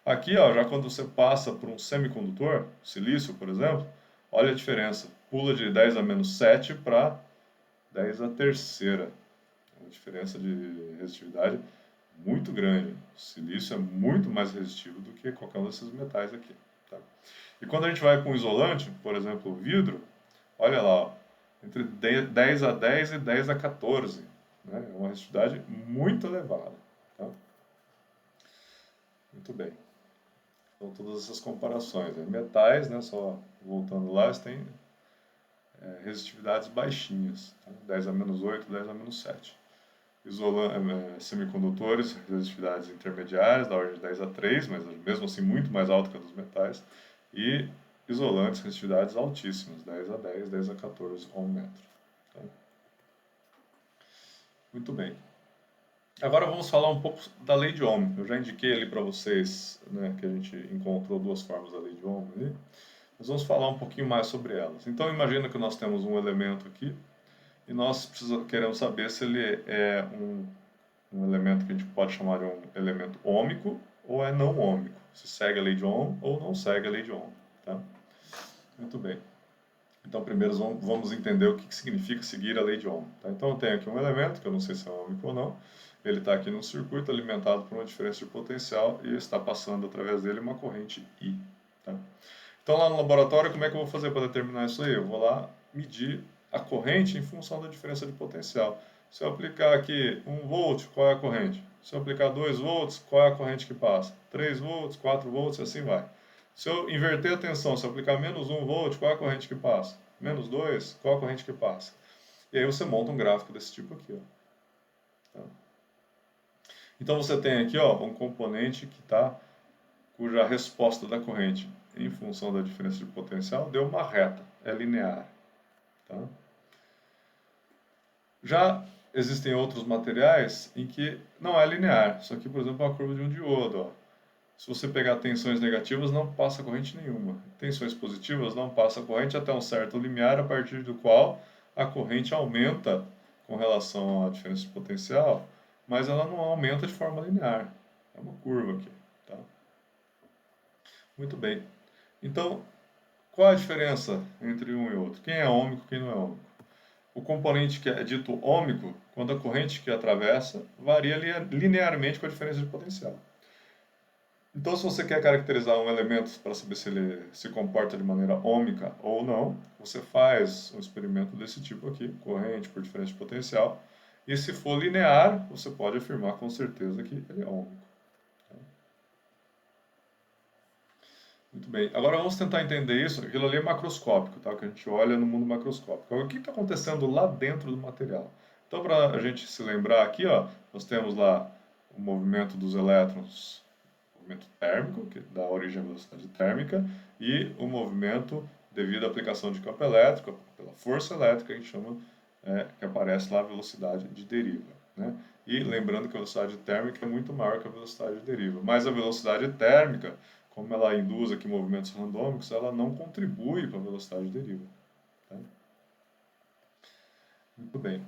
Aqui, ó, já quando você passa por um semicondutor, silício, por exemplo, olha a diferença. Pula de 10 a menos 7 para 10 a terceira. É uma diferença de resistividade muito grande. O silício é muito mais resistivo do que qualquer um desses metais aqui. Tá? E quando a gente vai com isolante, por exemplo, o vidro, olha lá, ó, entre 10 a 10 e 10 a 14. Né? É uma resistividade muito elevada. Tá? Muito bem. Então, todas essas comparações. Né? Metais, né, só voltando lá, eles têm resistividades baixinhas. Tá? 10 a menos 8, 10 a menos 7. Semicondutores, resistividades intermediárias, da ordem de 10 a 3, mas mesmo assim muito mais alta que a dos metais. E isolantes, resistividades altíssimas, 10 a 10, 10 a 14 ohm metro. Tá? Muito bem. Agora vamos falar um pouco da lei de Ohm. Eu já indiquei ali para vocês, né, que a gente encontrou duas formas da lei de Ohm ali. Nós vamos falar um pouquinho mais sobre elas. Então imagina que nós temos um elemento aqui e nós queremos saber se ele é um elemento que a gente pode chamar de um elemento ômico ou é não ômico. Se segue a lei de Ohm ou não segue a lei de Ohm. Tá? Muito bem. Então primeiro vamos entender o que significa seguir a lei de Ohm. Tá? Então eu tenho aqui um elemento, que eu não sei se é ômico ou não. Ele está aqui num circuito alimentado por uma diferença de potencial e está passando através dele uma corrente I. Tá? Então lá no laboratório, como é que eu vou fazer para determinar isso aí? Eu vou lá medir a corrente em função da diferença de potencial. Se eu aplicar aqui 1 volt, qual é a corrente? Se eu aplicar 2 volts, qual é a corrente que passa? 3 volts, 4 volts e assim vai. Se eu inverter a tensão, se eu aplicar menos 1 volt, qual é a corrente que passa? Menos 2, qual é a corrente que passa? E aí você monta um gráfico desse tipo aqui, ó. Tá? Então você tem aqui, ó, um componente cuja resposta da corrente em função da diferença de potencial deu uma reta, é linear. Tá? Já existem outros materiais em que não é linear. Isso aqui, por exemplo, é uma curva de um diodo. Ó. Se você pegar tensões negativas, não passa corrente nenhuma. Tensões positivas, não passa corrente até um certo limiar, a partir do qual a corrente aumenta com relação à diferença de potencial, mas ela não aumenta de forma linear. É uma curva aqui. Tá? Muito bem. Então, qual a diferença entre um e outro? Quem é ômico e quem não é ômico? O componente que é dito ômico, quando a corrente que atravessa varia linearmente com a diferença de potencial. Então, se você quer caracterizar um elemento para saber se ele se comporta de maneira ômica ou não, você faz um experimento desse tipo aqui, corrente por diferença de potencial, e se for linear, você pode afirmar com certeza que ele é ômico. Muito bem. Agora vamos tentar entender isso. Aquilo ali é macroscópico, tá? Que a gente olha no mundo macroscópico. Agora, o que está acontecendo lá dentro do material? Então, para a gente se lembrar aqui, ó, nós temos lá o movimento dos elétrons, o movimento térmico, que dá origem à velocidade térmica, e o movimento devido à aplicação de campo elétrico, pela força elétrica, a gente chama, que aparece lá a velocidade de deriva. Né? E lembrando que a velocidade térmica é muito maior que a velocidade de deriva. Mas a velocidade térmica, como ela induz aqui movimentos randômicos, ela não contribui para a velocidade de deriva. Tá? Muito bem.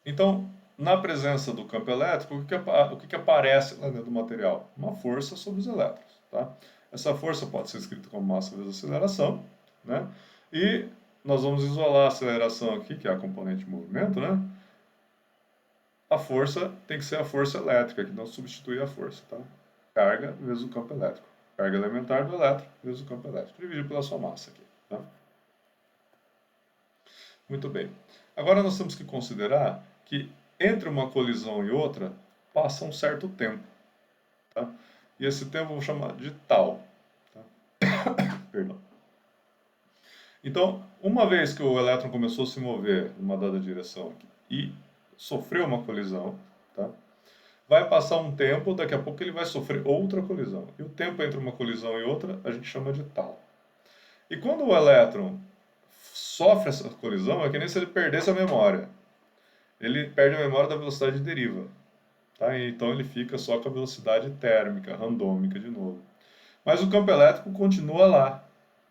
Então, na presença do campo elétrico, o que aparece lá dentro do material? Uma força sobre os elétrons. Tá? Essa força pode ser escrita como massa vezes aceleração. Né? E nós vamos isolar a aceleração aqui, que é a componente de movimento. Né? A força tem que ser a força elétrica, que não substitui a força. Tá? Carga vezes o campo elétrico. Carga elementar do elétron vezes o campo elétrico, dividido pela sua massa aqui. Tá? Muito bem. Agora nós temos que considerar que entre uma colisão e outra passa um certo tempo. Tá? E esse tempo eu vou chamar de tal. Tá? Perdão. Então, uma vez que o elétron começou a se mover numa dada direção aqui, e sofreu uma colisão, tá? Vai passar um tempo, daqui a pouco ele vai sofrer outra colisão. E o tempo entre uma colisão e outra a gente chama de tal. E quando o elétron sofre essa colisão, é que nem se ele perdesse a memória. Ele perde a memória da velocidade de deriva. Tá? Então ele fica só com a velocidade térmica, randômica de novo. Mas o campo elétrico continua lá.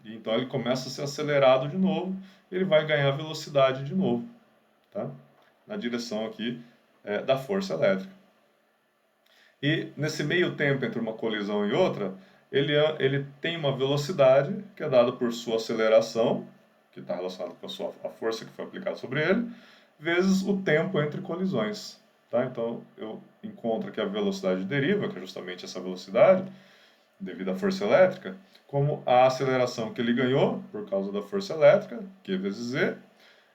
E então ele começa a ser acelerado de novo, ele vai ganhar velocidade de novo. Tá? Na direção aqui da força elétrica. E nesse meio tempo entre uma colisão e outra, ele tem uma velocidade que é dada por sua aceleração, que está relacionada com a força que foi aplicada sobre ele, vezes o tempo entre colisões. Tá? Então eu encontro aqui a velocidade de deriva, que é justamente essa velocidade, devido à força elétrica, como a aceleração que ele ganhou por causa da força elétrica, Q vezes Z,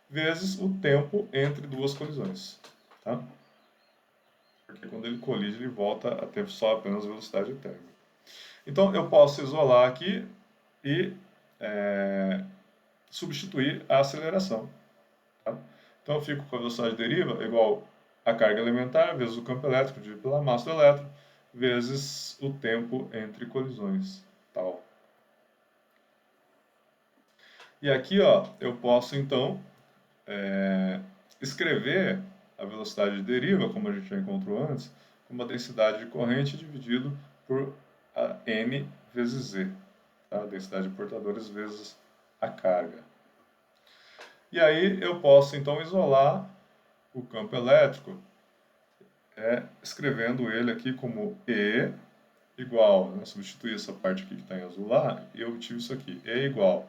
vezes o tempo entre duas colisões. Tá? Porque quando ele colide, ele volta a ter só apenas velocidade térmica. Então, eu posso isolar aqui e substituir a aceleração. Tá? Então, eu fico com a velocidade deriva igual a carga elementar vezes o campo elétrico dividido pela massa do elétron, vezes o tempo entre colisões. Tal. E aqui, ó, eu posso, então, escrever a velocidade de deriva, como a gente já encontrou antes, como a densidade de corrente dividido por a n vezes z, tá? A densidade de portadores vezes a carga. E aí eu posso então isolar o campo elétrico, escrevendo ele aqui como E igual, né, substituir essa parte aqui que está em azul lá, e eu obtive isso aqui, E igual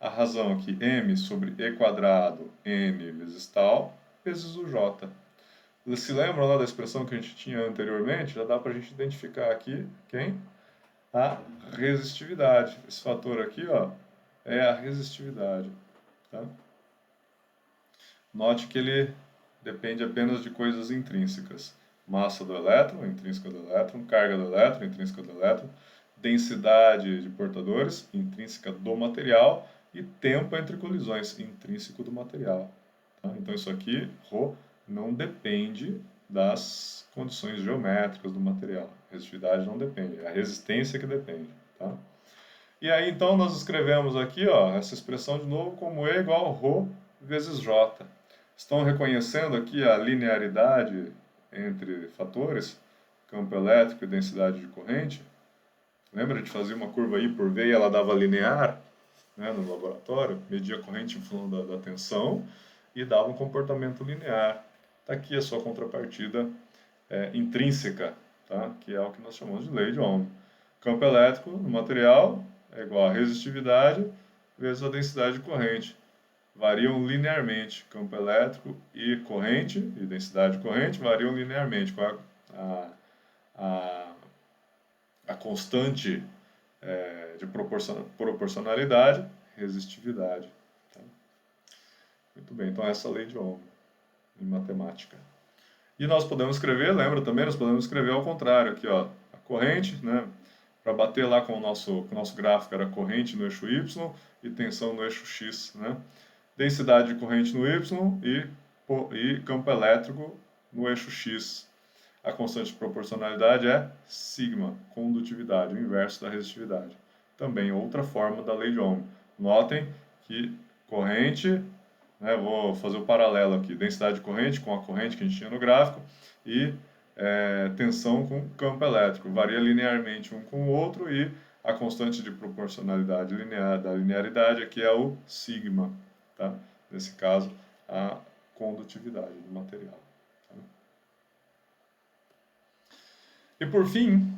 a razão aqui, m sobre e quadrado n vezes tal, vezes o j. Se lembram lá da expressão que a gente tinha anteriormente? Já dá para a gente identificar aqui quem? A resistividade. Esse fator aqui, ó, é a resistividade. Tá? Note que ele depende apenas de coisas intrínsecas. Massa do elétron, intrínseca do elétron, carga do elétron, intrínseca do elétron, densidade de portadores, intrínseca do material, e tempo entre colisões, intrínseco do material. Tá? Então isso aqui, ρ, não depende das condições geométricas do material. A resistividade não depende, é a resistência que depende. Tá? E aí então nós escrevemos aqui, ó, essa expressão de novo como E igual a ρ vezes J. Estão reconhecendo aqui a linearidade entre fatores, campo elétrico e densidade de corrente? Lembra de fazer uma curva I por V e ela dava linear, né, no laboratório? Media a corrente em função da tensão e dava um comportamento linear. Está aqui a sua contrapartida intrínseca, tá? Que é o que nós chamamos de lei de Ohm. Campo elétrico no material é igual a resistividade vezes a densidade de corrente. Variam linearmente. Campo elétrico e corrente, e densidade de corrente, variam linearmente. Qual é a constante de proporcionalidade? Resistividade. Tá? Muito bem, então essa é a lei de Ohm em matemática. E nós podemos escrever, lembra também, nós podemos escrever ao contrário, aqui ó, a corrente, né, para bater lá com o nosso gráfico era corrente no eixo Y e tensão no eixo X, né? Densidade de corrente no Y e campo elétrico no eixo X. A constante de proporcionalidade é sigma, condutividade, o inverso da resistividade. Também outra forma da lei de Ohm. Notem que corrente, né, vou fazer o paralelo aqui, densidade de corrente com a corrente que a gente tinha no gráfico e tensão com campo elétrico. Varia linearmente um com o outro e a constante de proporcionalidade linear da linearidade aqui é o sigma. Tá? Nesse caso, a condutividade do material. Tá? E por fim,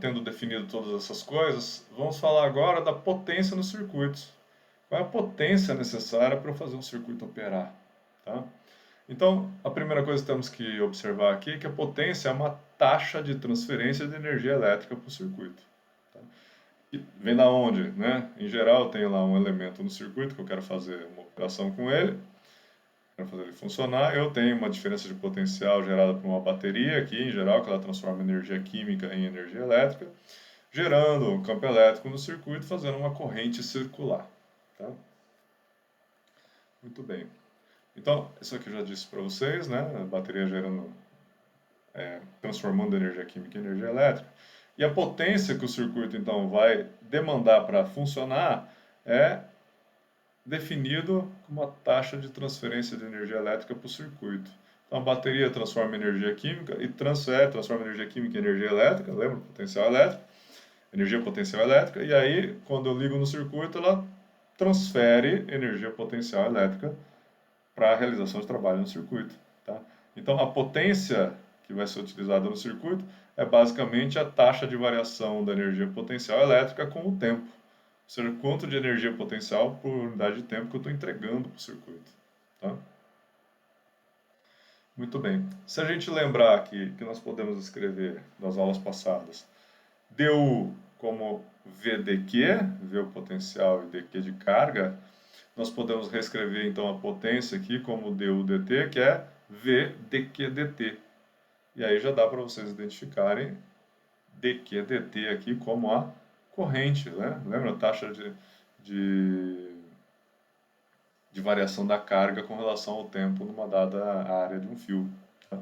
tendo definido todas essas coisas, vamos falar agora da potência nos circuitos. Qual é a potência necessária para fazer um circuito operar? Tá? Então, a primeira coisa que temos que observar aqui é que a potência é uma taxa de transferência de energia elétrica para o circuito. Tá? E vem da onde? Né? Em geral, eu tenho lá um elemento no circuito que eu quero fazer uma operação com ele, quero fazer ele funcionar. Eu tenho uma diferença de potencial gerada por uma bateria aqui, em geral, que ela transforma energia química em energia elétrica, gerando um campo elétrico no circuito, fazendo uma corrente circular. Tá? Muito bem. Então, isso aqui eu já disse para vocês, né? A bateria gerando, transformando energia química em energia elétrica. E a potência que o circuito, então, vai demandar para funcionar é definido como uma taxa de transferência de energia elétrica para o circuito. Então, a bateria transforma energia química e transforma energia química em energia elétrica, lembra? Potencial elétrico, energia potencial elétrica, e aí, quando eu ligo no circuito, ela transfere energia potencial elétrica para a realização de trabalho no circuito. Tá? Então, a potência que vai ser utilizada no circuito é basicamente a taxa de variação da energia potencial elétrica com o tempo. Ou seja, quanto de energia potencial por unidade de tempo que eu estou entregando para o circuito. Tá? Muito bem. Se a gente lembrar aqui que nós podemos escrever das aulas passadas, dU como VdQ, V o potencial e dQ de carga, nós podemos reescrever então a potência aqui como dU dt, que é V dQ dt. E aí já dá para vocês identificarem dQ dt aqui como a corrente, né? Lembra a taxa de variação da carga com relação ao tempo numa dada área de um fio. Tá?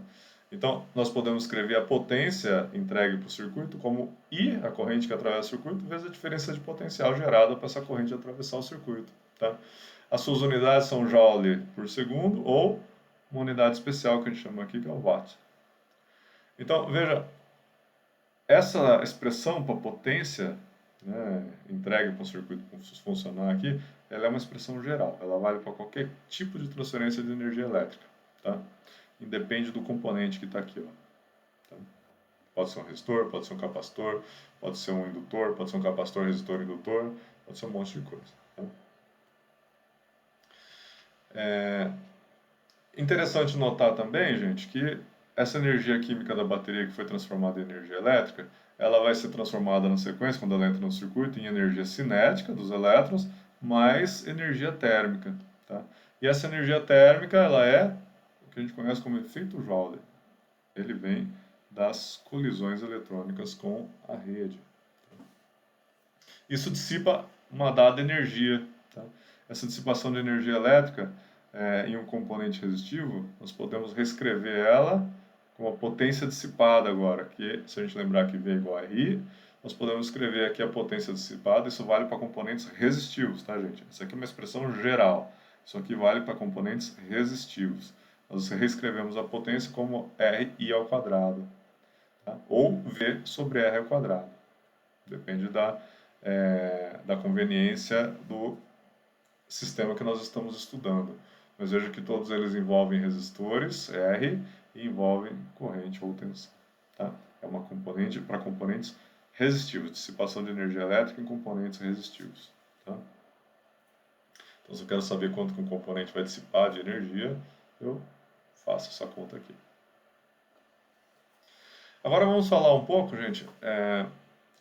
Então, nós podemos escrever a potência entregue para o circuito como I, a corrente que atravessa o circuito, vezes a diferença de potencial gerada para essa corrente atravessar o circuito. Tá? As suas unidades são joule por segundo ou uma unidade especial que a gente chama aqui que é o watt. Então, veja, essa expressão para potência, né, entregue para o circuito funcionar aqui, ela é uma expressão geral, ela vale para qualquer tipo de transferência de energia elétrica, tá? Independe do componente que está aqui, ó. Tá? Pode ser um resistor, pode ser um capacitor, pode ser um indutor, pode ser um capacitor, resistor, indutor, pode ser um monte de coisa. Tá? Interessante notar também, gente, que essa energia química da bateria que foi transformada em energia elétrica, ela vai ser transformada na sequência, quando ela entra no circuito, em energia cinética dos elétrons, mais energia térmica. Tá? E essa energia térmica, ela é que a gente conhece como efeito Joule. Ele vem das colisões eletrônicas com a rede. Isso dissipa uma dada energia. Tá? Essa dissipação de energia elétrica em um componente resistivo, nós podemos reescrever ela com a potência dissipada agora, que se a gente lembrar que V é igual a RI, nós podemos escrever aqui a potência dissipada, isso vale para componentes resistivos, tá, gente? Essa aqui é uma expressão geral, isso aqui vale para componentes resistivos. Nós reescrevemos a potência como RI ao quadrado, tá? Ou V sobre R ao quadrado, depende da conveniência do sistema que nós estamos estudando. Mas veja que todos eles envolvem resistores, R, e envolvem corrente ou tensão. Tá? É uma componente para componentes resistivos, dissipação de energia elétrica em componentes resistivos. Tá? Então, se eu quero saber quanto que um componente vai dissipar de energia, eu faço essa conta aqui. Agora vamos falar um pouco, gente.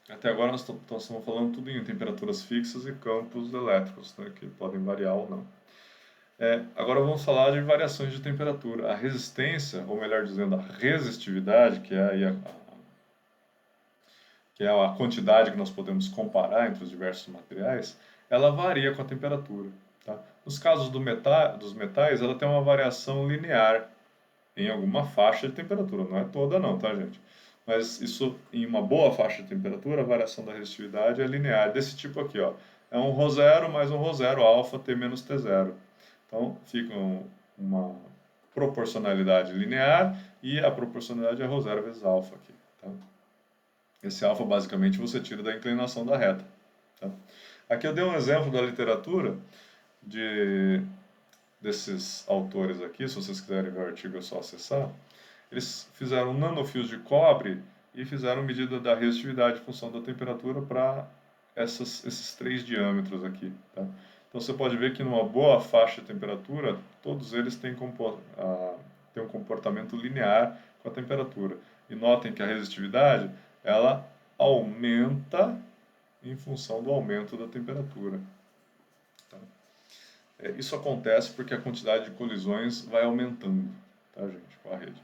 Até agora nós estamos falando tudo em temperaturas fixas e campos elétricos, né, que podem variar ou não. Agora vamos falar de variações de temperatura. A resistência, ou melhor dizendo, a resistividade, que é a quantidade que nós podemos comparar entre os diversos materiais, ela varia com a temperatura. Tá? Nos casos dos metais, ela tem uma variação linear em alguma faixa de temperatura, não é toda não, tá, gente? Mas isso, em uma boa faixa de temperatura, a variação da resistividade é linear, desse tipo aqui, ó. É um ρ0 mais um ρ0 alfa T menos T0. Então, fica uma proporcionalidade linear e a proporcionalidade é ρ0 vezes alfa aqui. Tá? Esse alfa, basicamente, você tira da inclinação da reta. Tá? Aqui eu dei um exemplo da literatura desses autores aqui, se vocês quiserem ver o artigo é só acessar. Eles fizeram nanofios de cobre e fizeram medida da resistividade em função da temperatura para esses 3 diâmetros aqui. Tá? Então você pode ver que numa boa faixa de temperatura, todos eles têm um comportamento linear com a temperatura. E notem que a resistividade, ela aumenta em função do aumento da temperatura. Tá? Isso acontece porque a quantidade de colisões vai aumentando, tá, gente, com a rede.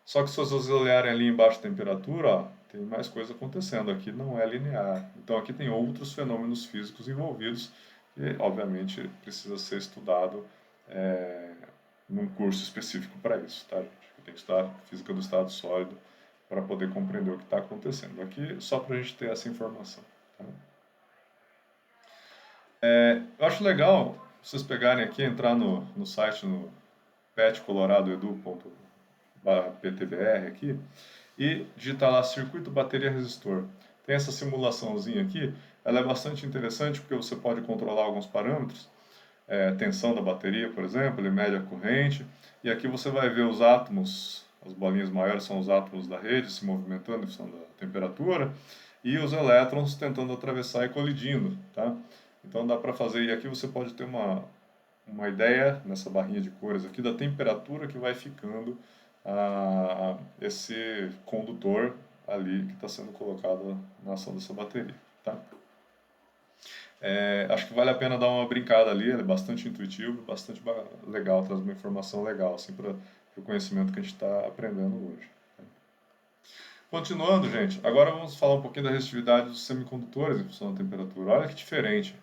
Só que se vocês olharem ali embaixo da temperatura, ó, tem mais coisa acontecendo. Aqui não é linear. Então aqui tem outros fenômenos físicos envolvidos que, obviamente, precisa ser estudado num curso específico para isso, tá, gente? Tem que estudar física do estado sólido para poder compreender o que está acontecendo. Aqui só para a gente ter essa informação. Tá? Eu acho legal vocês pegarem aqui, entrar no site, no petcoloradoedu.ptbr aqui, e digitar lá circuito bateria resistor. Tem essa simulaçãozinha aqui, ela é bastante interessante porque você pode controlar alguns parâmetros, tensão da bateria, por exemplo, ele mede a corrente, e aqui você vai ver os átomos, as bolinhas maiores são os átomos da rede se movimentando em função da temperatura, e os elétrons tentando atravessar e colidindo, tá? Então dá para fazer, e aqui você pode ter uma ideia, nessa barrinha de cores aqui, da temperatura que vai ficando esse condutor ali que está sendo colocado na ação dessa bateria. Tá? Acho que vale a pena dar uma brincada ali, ele é bastante intuitivo, bastante legal, traz uma informação legal assim, para o conhecimento que a gente está aprendendo hoje. Tá? Continuando, gente, agora vamos falar um pouquinho da resistividade dos semicondutores em função da temperatura. Olha que diferente.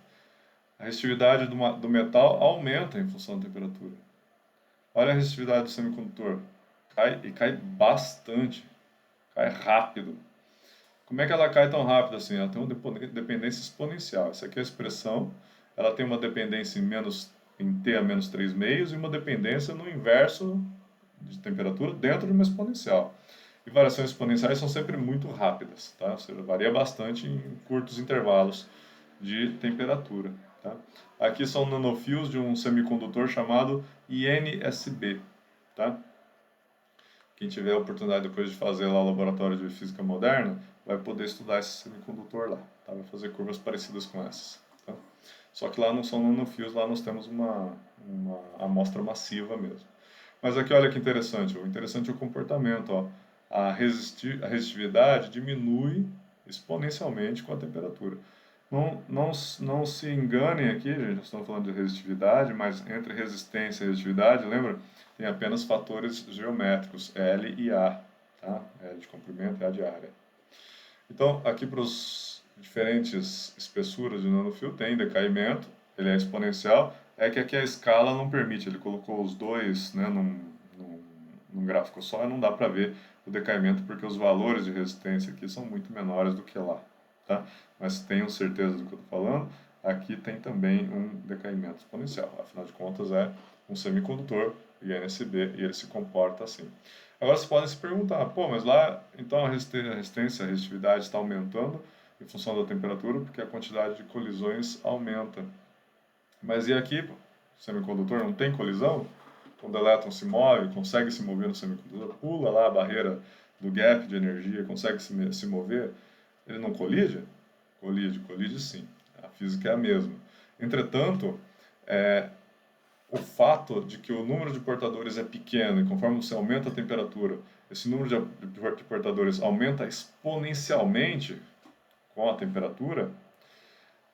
A resistividade do metal aumenta em função da temperatura. Olha a resistividade do semicondutor. Cai bastante. Cai rápido. Como é que ela cai tão rápido assim? Ela tem uma dependência exponencial. Essa aqui é a expressão. Ela tem uma dependência em T a menos 3 meios e uma dependência no inverso de temperatura dentro de uma exponencial. E variações exponenciais são sempre muito rápidas. Tá? Ou seja, varia bastante em curtos intervalos de temperatura. Tá? Aqui são nanofios de um semicondutor chamado INSB. Tá? Quem tiver a oportunidade depois de fazer lá o laboratório de física moderna, vai poder estudar esse semicondutor lá. Tá? Vai fazer curvas parecidas com essas. Tá? Só que lá não são nanofios, lá nós temos uma amostra massiva mesmo. Mas aqui olha que interessante, o interessante é o comportamento. Ó. A resistividade diminui exponencialmente com a temperatura. Não se enganem aqui, gente, nós estamos falando de resistividade, mas entre resistência e resistividade, lembra? Tem apenas fatores geométricos, L e A, tá? L de comprimento e A de área. Então, aqui para os diferentes espessuras de nanofio tem decaimento, ele é exponencial, é que aqui a escala não permite, ele colocou os dois, né, num gráfico só e não dá para ver o decaimento porque os valores de resistência aqui são muito menores do que lá, tá? Mas tenham certeza do que eu estou falando, aqui tem também um decaimento exponencial, afinal de contas é um semicondutor INSB e ele se comporta assim. Agora vocês podem se perguntar, pô, mas lá então a resistência, a resistividade está aumentando em função da temperatura porque a quantidade de colisões aumenta. Mas e aqui, pô? O semicondutor não tem colisão? Quando o elétron se move, consegue se mover no semicondutor, pula lá a barreira do gap de energia, consegue se mover, ele não colide? Colide sim. A física é a mesma. Entretanto, é, o fato de que o número de portadores é pequeno e conforme você aumenta a temperatura, esse número de portadores aumenta exponencialmente com a temperatura,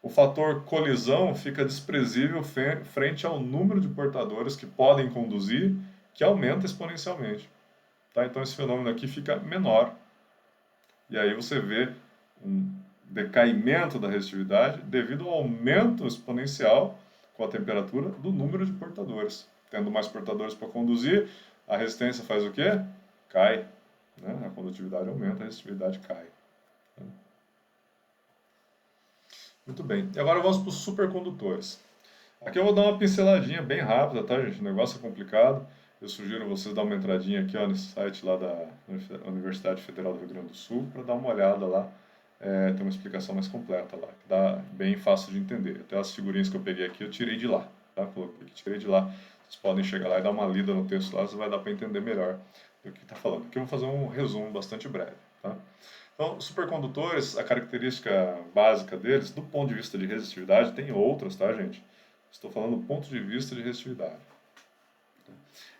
o fator colisão fica desprezível frente ao número de portadores que podem conduzir, que aumenta exponencialmente. Tá? Então esse fenômeno aqui fica menor. E aí você vê um decaimento da resistividade devido ao aumento exponencial com a temperatura do número de portadores. Tendo mais portadores para conduzir, a resistência faz o quê? Cai. Né? A condutividade aumenta, a resistividade cai. Muito bem. E agora vamos para os supercondutores. Aqui eu vou dar uma pinceladinha bem rápida, tá, gente? O negócio é complicado. Eu sugiro vocês dar uma entradinha aqui ó, nesse site lá da Universidade Federal do Rio Grande do Sul para dar uma olhada lá. Tem uma explicação mais completa lá, que dá bem fácil de entender. Até as figurinhas que eu peguei aqui eu tirei de lá, tá? Coloquei aqui, tirei de lá. Vocês podem chegar lá e dar uma lida no texto lá, você vai dar para entender melhor do que está falando. Aqui eu vou fazer um resumo bastante breve, tá? Então, supercondutores, a característica básica deles, do ponto de vista de resistividade, tem outras, tá, gente? Estou falando do ponto de vista de resistividade.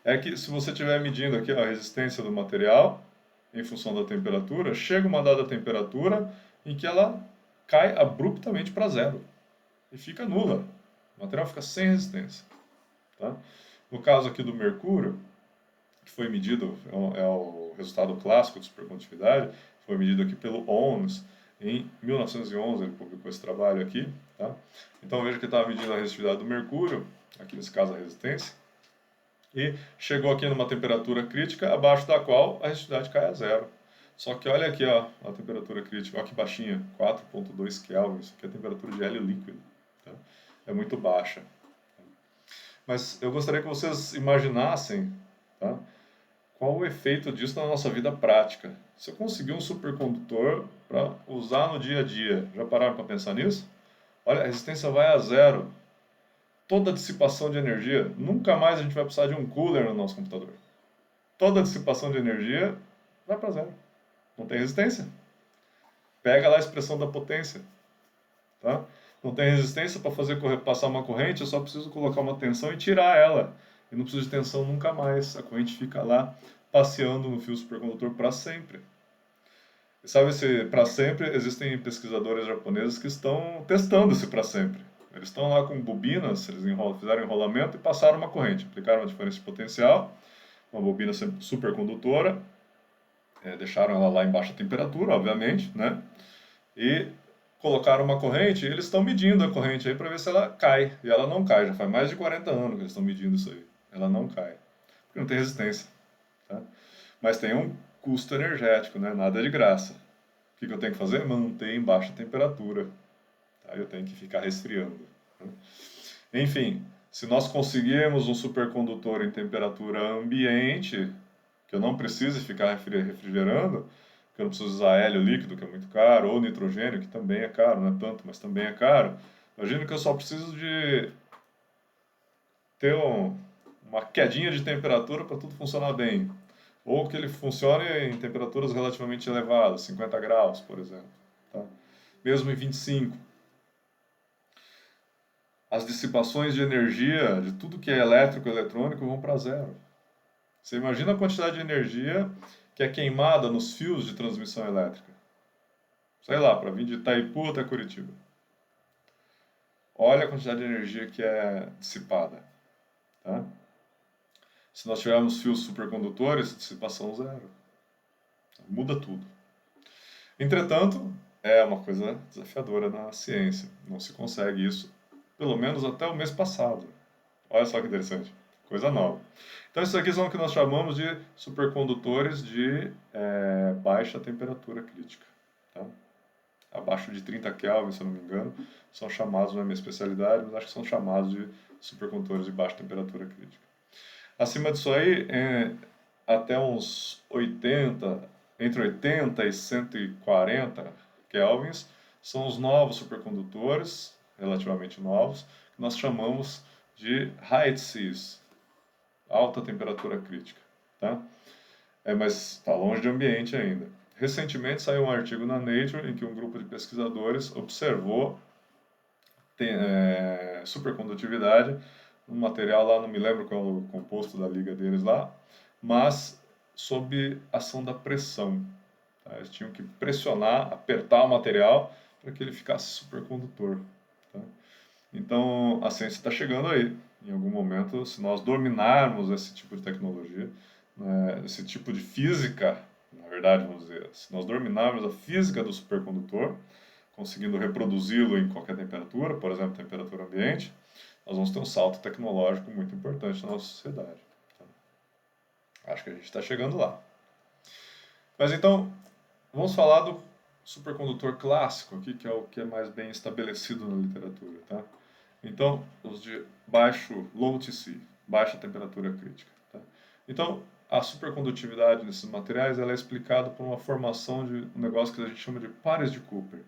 É que se você estiver medindo aqui a resistência do material, em função da temperatura, chega uma dada temperatura em que ela cai abruptamente para zero e fica nula. O material fica sem resistência. Tá? No caso aqui do mercúrio, que foi medido, é o resultado clássico de supercondutividade, foi medido aqui pelo ONS, em 1911 ele publicou esse trabalho aqui. Tá? Então veja que estava medindo a resistividade do mercúrio, aqui nesse caso a resistência, e chegou aqui numa temperatura crítica abaixo da qual a resistividade cai a zero. Só que olha aqui ó, a temperatura crítica, olha que baixinha, 4,2 Kelvin, isso aqui é a temperatura de hélio líquido. Tá? É muito baixa. Mas eu gostaria que vocês imaginassem, tá? Qual o efeito disso na nossa vida prática. Se eu conseguir um supercondutor para usar no dia a dia, já pararam para pensar nisso? Olha, a resistência vai a zero. Toda a dissipação de energia, nunca mais a gente vai precisar de um cooler no nosso computador. Toda a dissipação de energia vai para zero. Não tem resistência. Pega lá a expressão da potência. Tá? Não tem resistência para fazer passar uma corrente, eu só preciso colocar uma tensão e tirar ela. E não preciso de tensão nunca mais. A corrente fica lá passeando no fio supercondutor para sempre. E sabe se para sempre existem pesquisadores japoneses que estão testando esse para sempre. Eles estão lá com bobinas, eles fizeram enrolamento e passaram uma corrente, aplicaram uma diferença de potencial, uma bobina supercondutora, deixaram ela lá em baixa temperatura, obviamente, né? E colocaram uma corrente e eles estão medindo a corrente aí para ver se ela cai. E ela não cai, já faz mais de 40 anos que eles estão medindo isso aí. Ela não cai, porque não tem resistência. Tá? Mas tem um custo energético, né? Nada de graça. O que eu tenho que fazer? Manter em baixa temperatura. Tá? Eu tenho que ficar resfriando. Né? Enfim, se nós conseguirmos um supercondutor em temperatura ambiente, que eu não precise ficar refrigerando, que eu não preciso usar hélio líquido, que é muito caro, ou nitrogênio, que também é caro, não é tanto, mas também é caro. Imagina que eu só preciso de ter uma quedinha de temperatura para tudo funcionar bem. Ou que ele funcione em temperaturas relativamente elevadas, 50 graus, por exemplo. Tá? Mesmo em 25. As dissipações de energia de tudo que é elétrico e eletrônico vão para zero. Você imagina a quantidade de energia que é queimada nos fios de transmissão elétrica. Sei lá, para vir de Itaipu até Curitiba. olha a quantidade de energia que é dissipada. Tá? Se nós tivermos fios supercondutores, dissipação zero. Muda tudo. Entretanto, é uma coisa desafiadora na ciência. Não se consegue isso, pelo menos até o mês passado. Olha só que interessante. Coisa nova. Então, isso aqui são o que nós chamamos de supercondutores de baixa temperatura crítica. Tá? Abaixo de 30 Kelvin, se eu não me engano, são chamados, não é minha especialidade, mas acho que são chamados de supercondutores de baixa temperatura crítica. Acima disso aí, até uns 80, entre 80 e 140 kelvins, são os novos supercondutores, relativamente novos, que nós chamamos de high seas, alta temperatura crítica. Tá? Mas está longe de ambiente ainda. Recentemente saiu um artigo na Nature em que um grupo de pesquisadores observou supercondutividade um material lá, não me lembro qual é o composto da liga deles lá, mas sob ação da pressão. Tá? Eles tinham que pressionar, apertar o material para que ele ficasse supercondutor. Tá? Então, a ciência está chegando aí. Em algum momento, se nós dominarmos esse tipo de tecnologia, né, esse tipo de física, na verdade, vamos dizer, se nós dominarmos a física do supercondutor, conseguindo reproduzi-lo em qualquer temperatura, por exemplo, temperatura ambiente, nós vamos ter um salto tecnológico muito importante na nossa sociedade. Tá? Acho que a gente está chegando lá. Mas então, vamos falar do supercondutor clássico aqui, que é o que é mais bem estabelecido na literatura. Tá? Então, os de low TC, baixa temperatura crítica. Tá? Então, a supercondutividade desses materiais ela é explicada por uma formação de um negócio que a gente chama de pares de Cooper,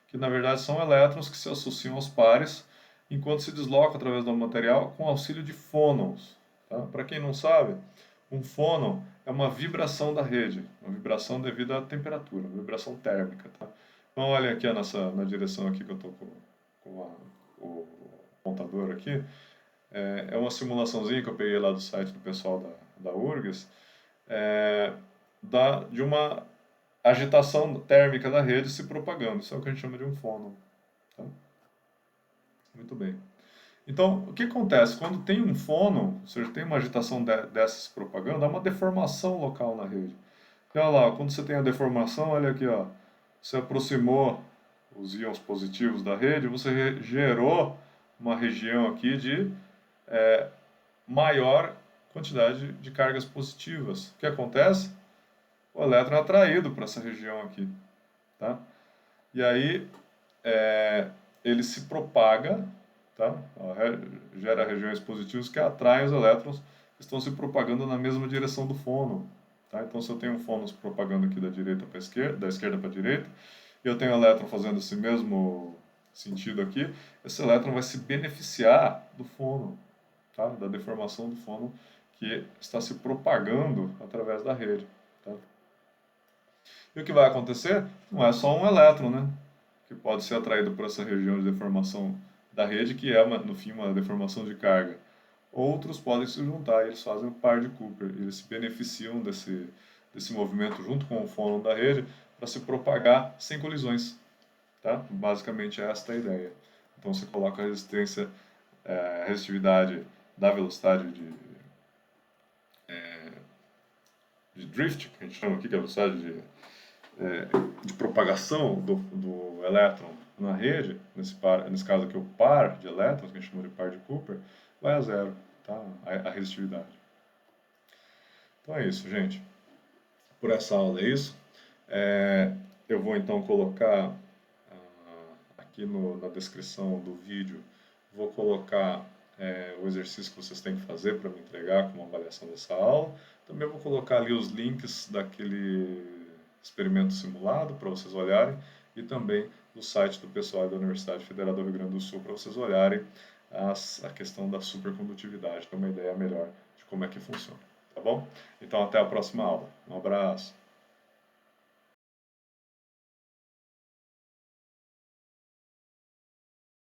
que na verdade são elétrons que se associam aos pares enquanto se deslocam através do material com auxílio de fônons. Tá? Para quem não sabe, um fônon é uma vibração da rede, uma vibração devido à temperatura, uma vibração térmica. Tá? Então, olha aqui na direção aqui que eu estou com o apontador aqui. É uma simulaçãozinha que eu peguei lá do site do pessoal da URGS, de uma agitação térmica da rede se propagando. Isso é o que a gente chama de um fônon. Tá? Muito bem. Então, o que acontece? Quando tem um fônon, ou seja, tem uma agitação dessa se propagando, há uma deformação local na rede. E olha lá, quando você tem a deformação, olha aqui, ó, você aproximou os íons positivos da rede, você gerou uma região aqui de maior quantidade de cargas positivas. O que acontece? O elétron é atraído para essa região aqui. Tá? E aí ele se propaga, tá? Gera regiões positivas que atraem os elétrons que estão se propagando na mesma direção do fônon. Tá? Então, se eu tenho um fônon se propagando aqui da direita para a esquerda, da esquerda para a direita, e eu tenho um elétron fazendo esse mesmo sentido aqui, esse elétron vai se beneficiar do fônon, tá? Da deformação do fônon que está se propagando através da rede. Tá? E o que vai acontecer não é só um elétron, né? Que pode ser atraído por essa região de deformação da rede, que é, no fim, uma deformação de carga. Outros podem se juntar e eles fazem um par de Cooper. Eles se beneficiam desse movimento junto com o fônon da rede para se propagar sem colisões. Tá? Basicamente, esta é a ideia. Então, você coloca a resistência, a resistividade da velocidade de drift, que a gente chama aqui, que é a velocidade de propagação do elétron na rede, nesse caso aqui o par de elétrons, que a gente chama de par de Cooper, vai a zero, tá? A resistividade. Então é isso, gente. Por essa aula é isso. Eu vou então colocar aqui na descrição do vídeo, vou colocar o exercício que vocês têm que fazer para me entregar como avaliação dessa aula. Também vou colocar ali os links daquele experimento simulado para vocês olharem e também do site do pessoal da Universidade Federal do Rio Grande do Sul para vocês olharem a questão da supercondutividade, ter uma ideia melhor de como é que funciona, tá bom? Então até a próxima aula. Um abraço!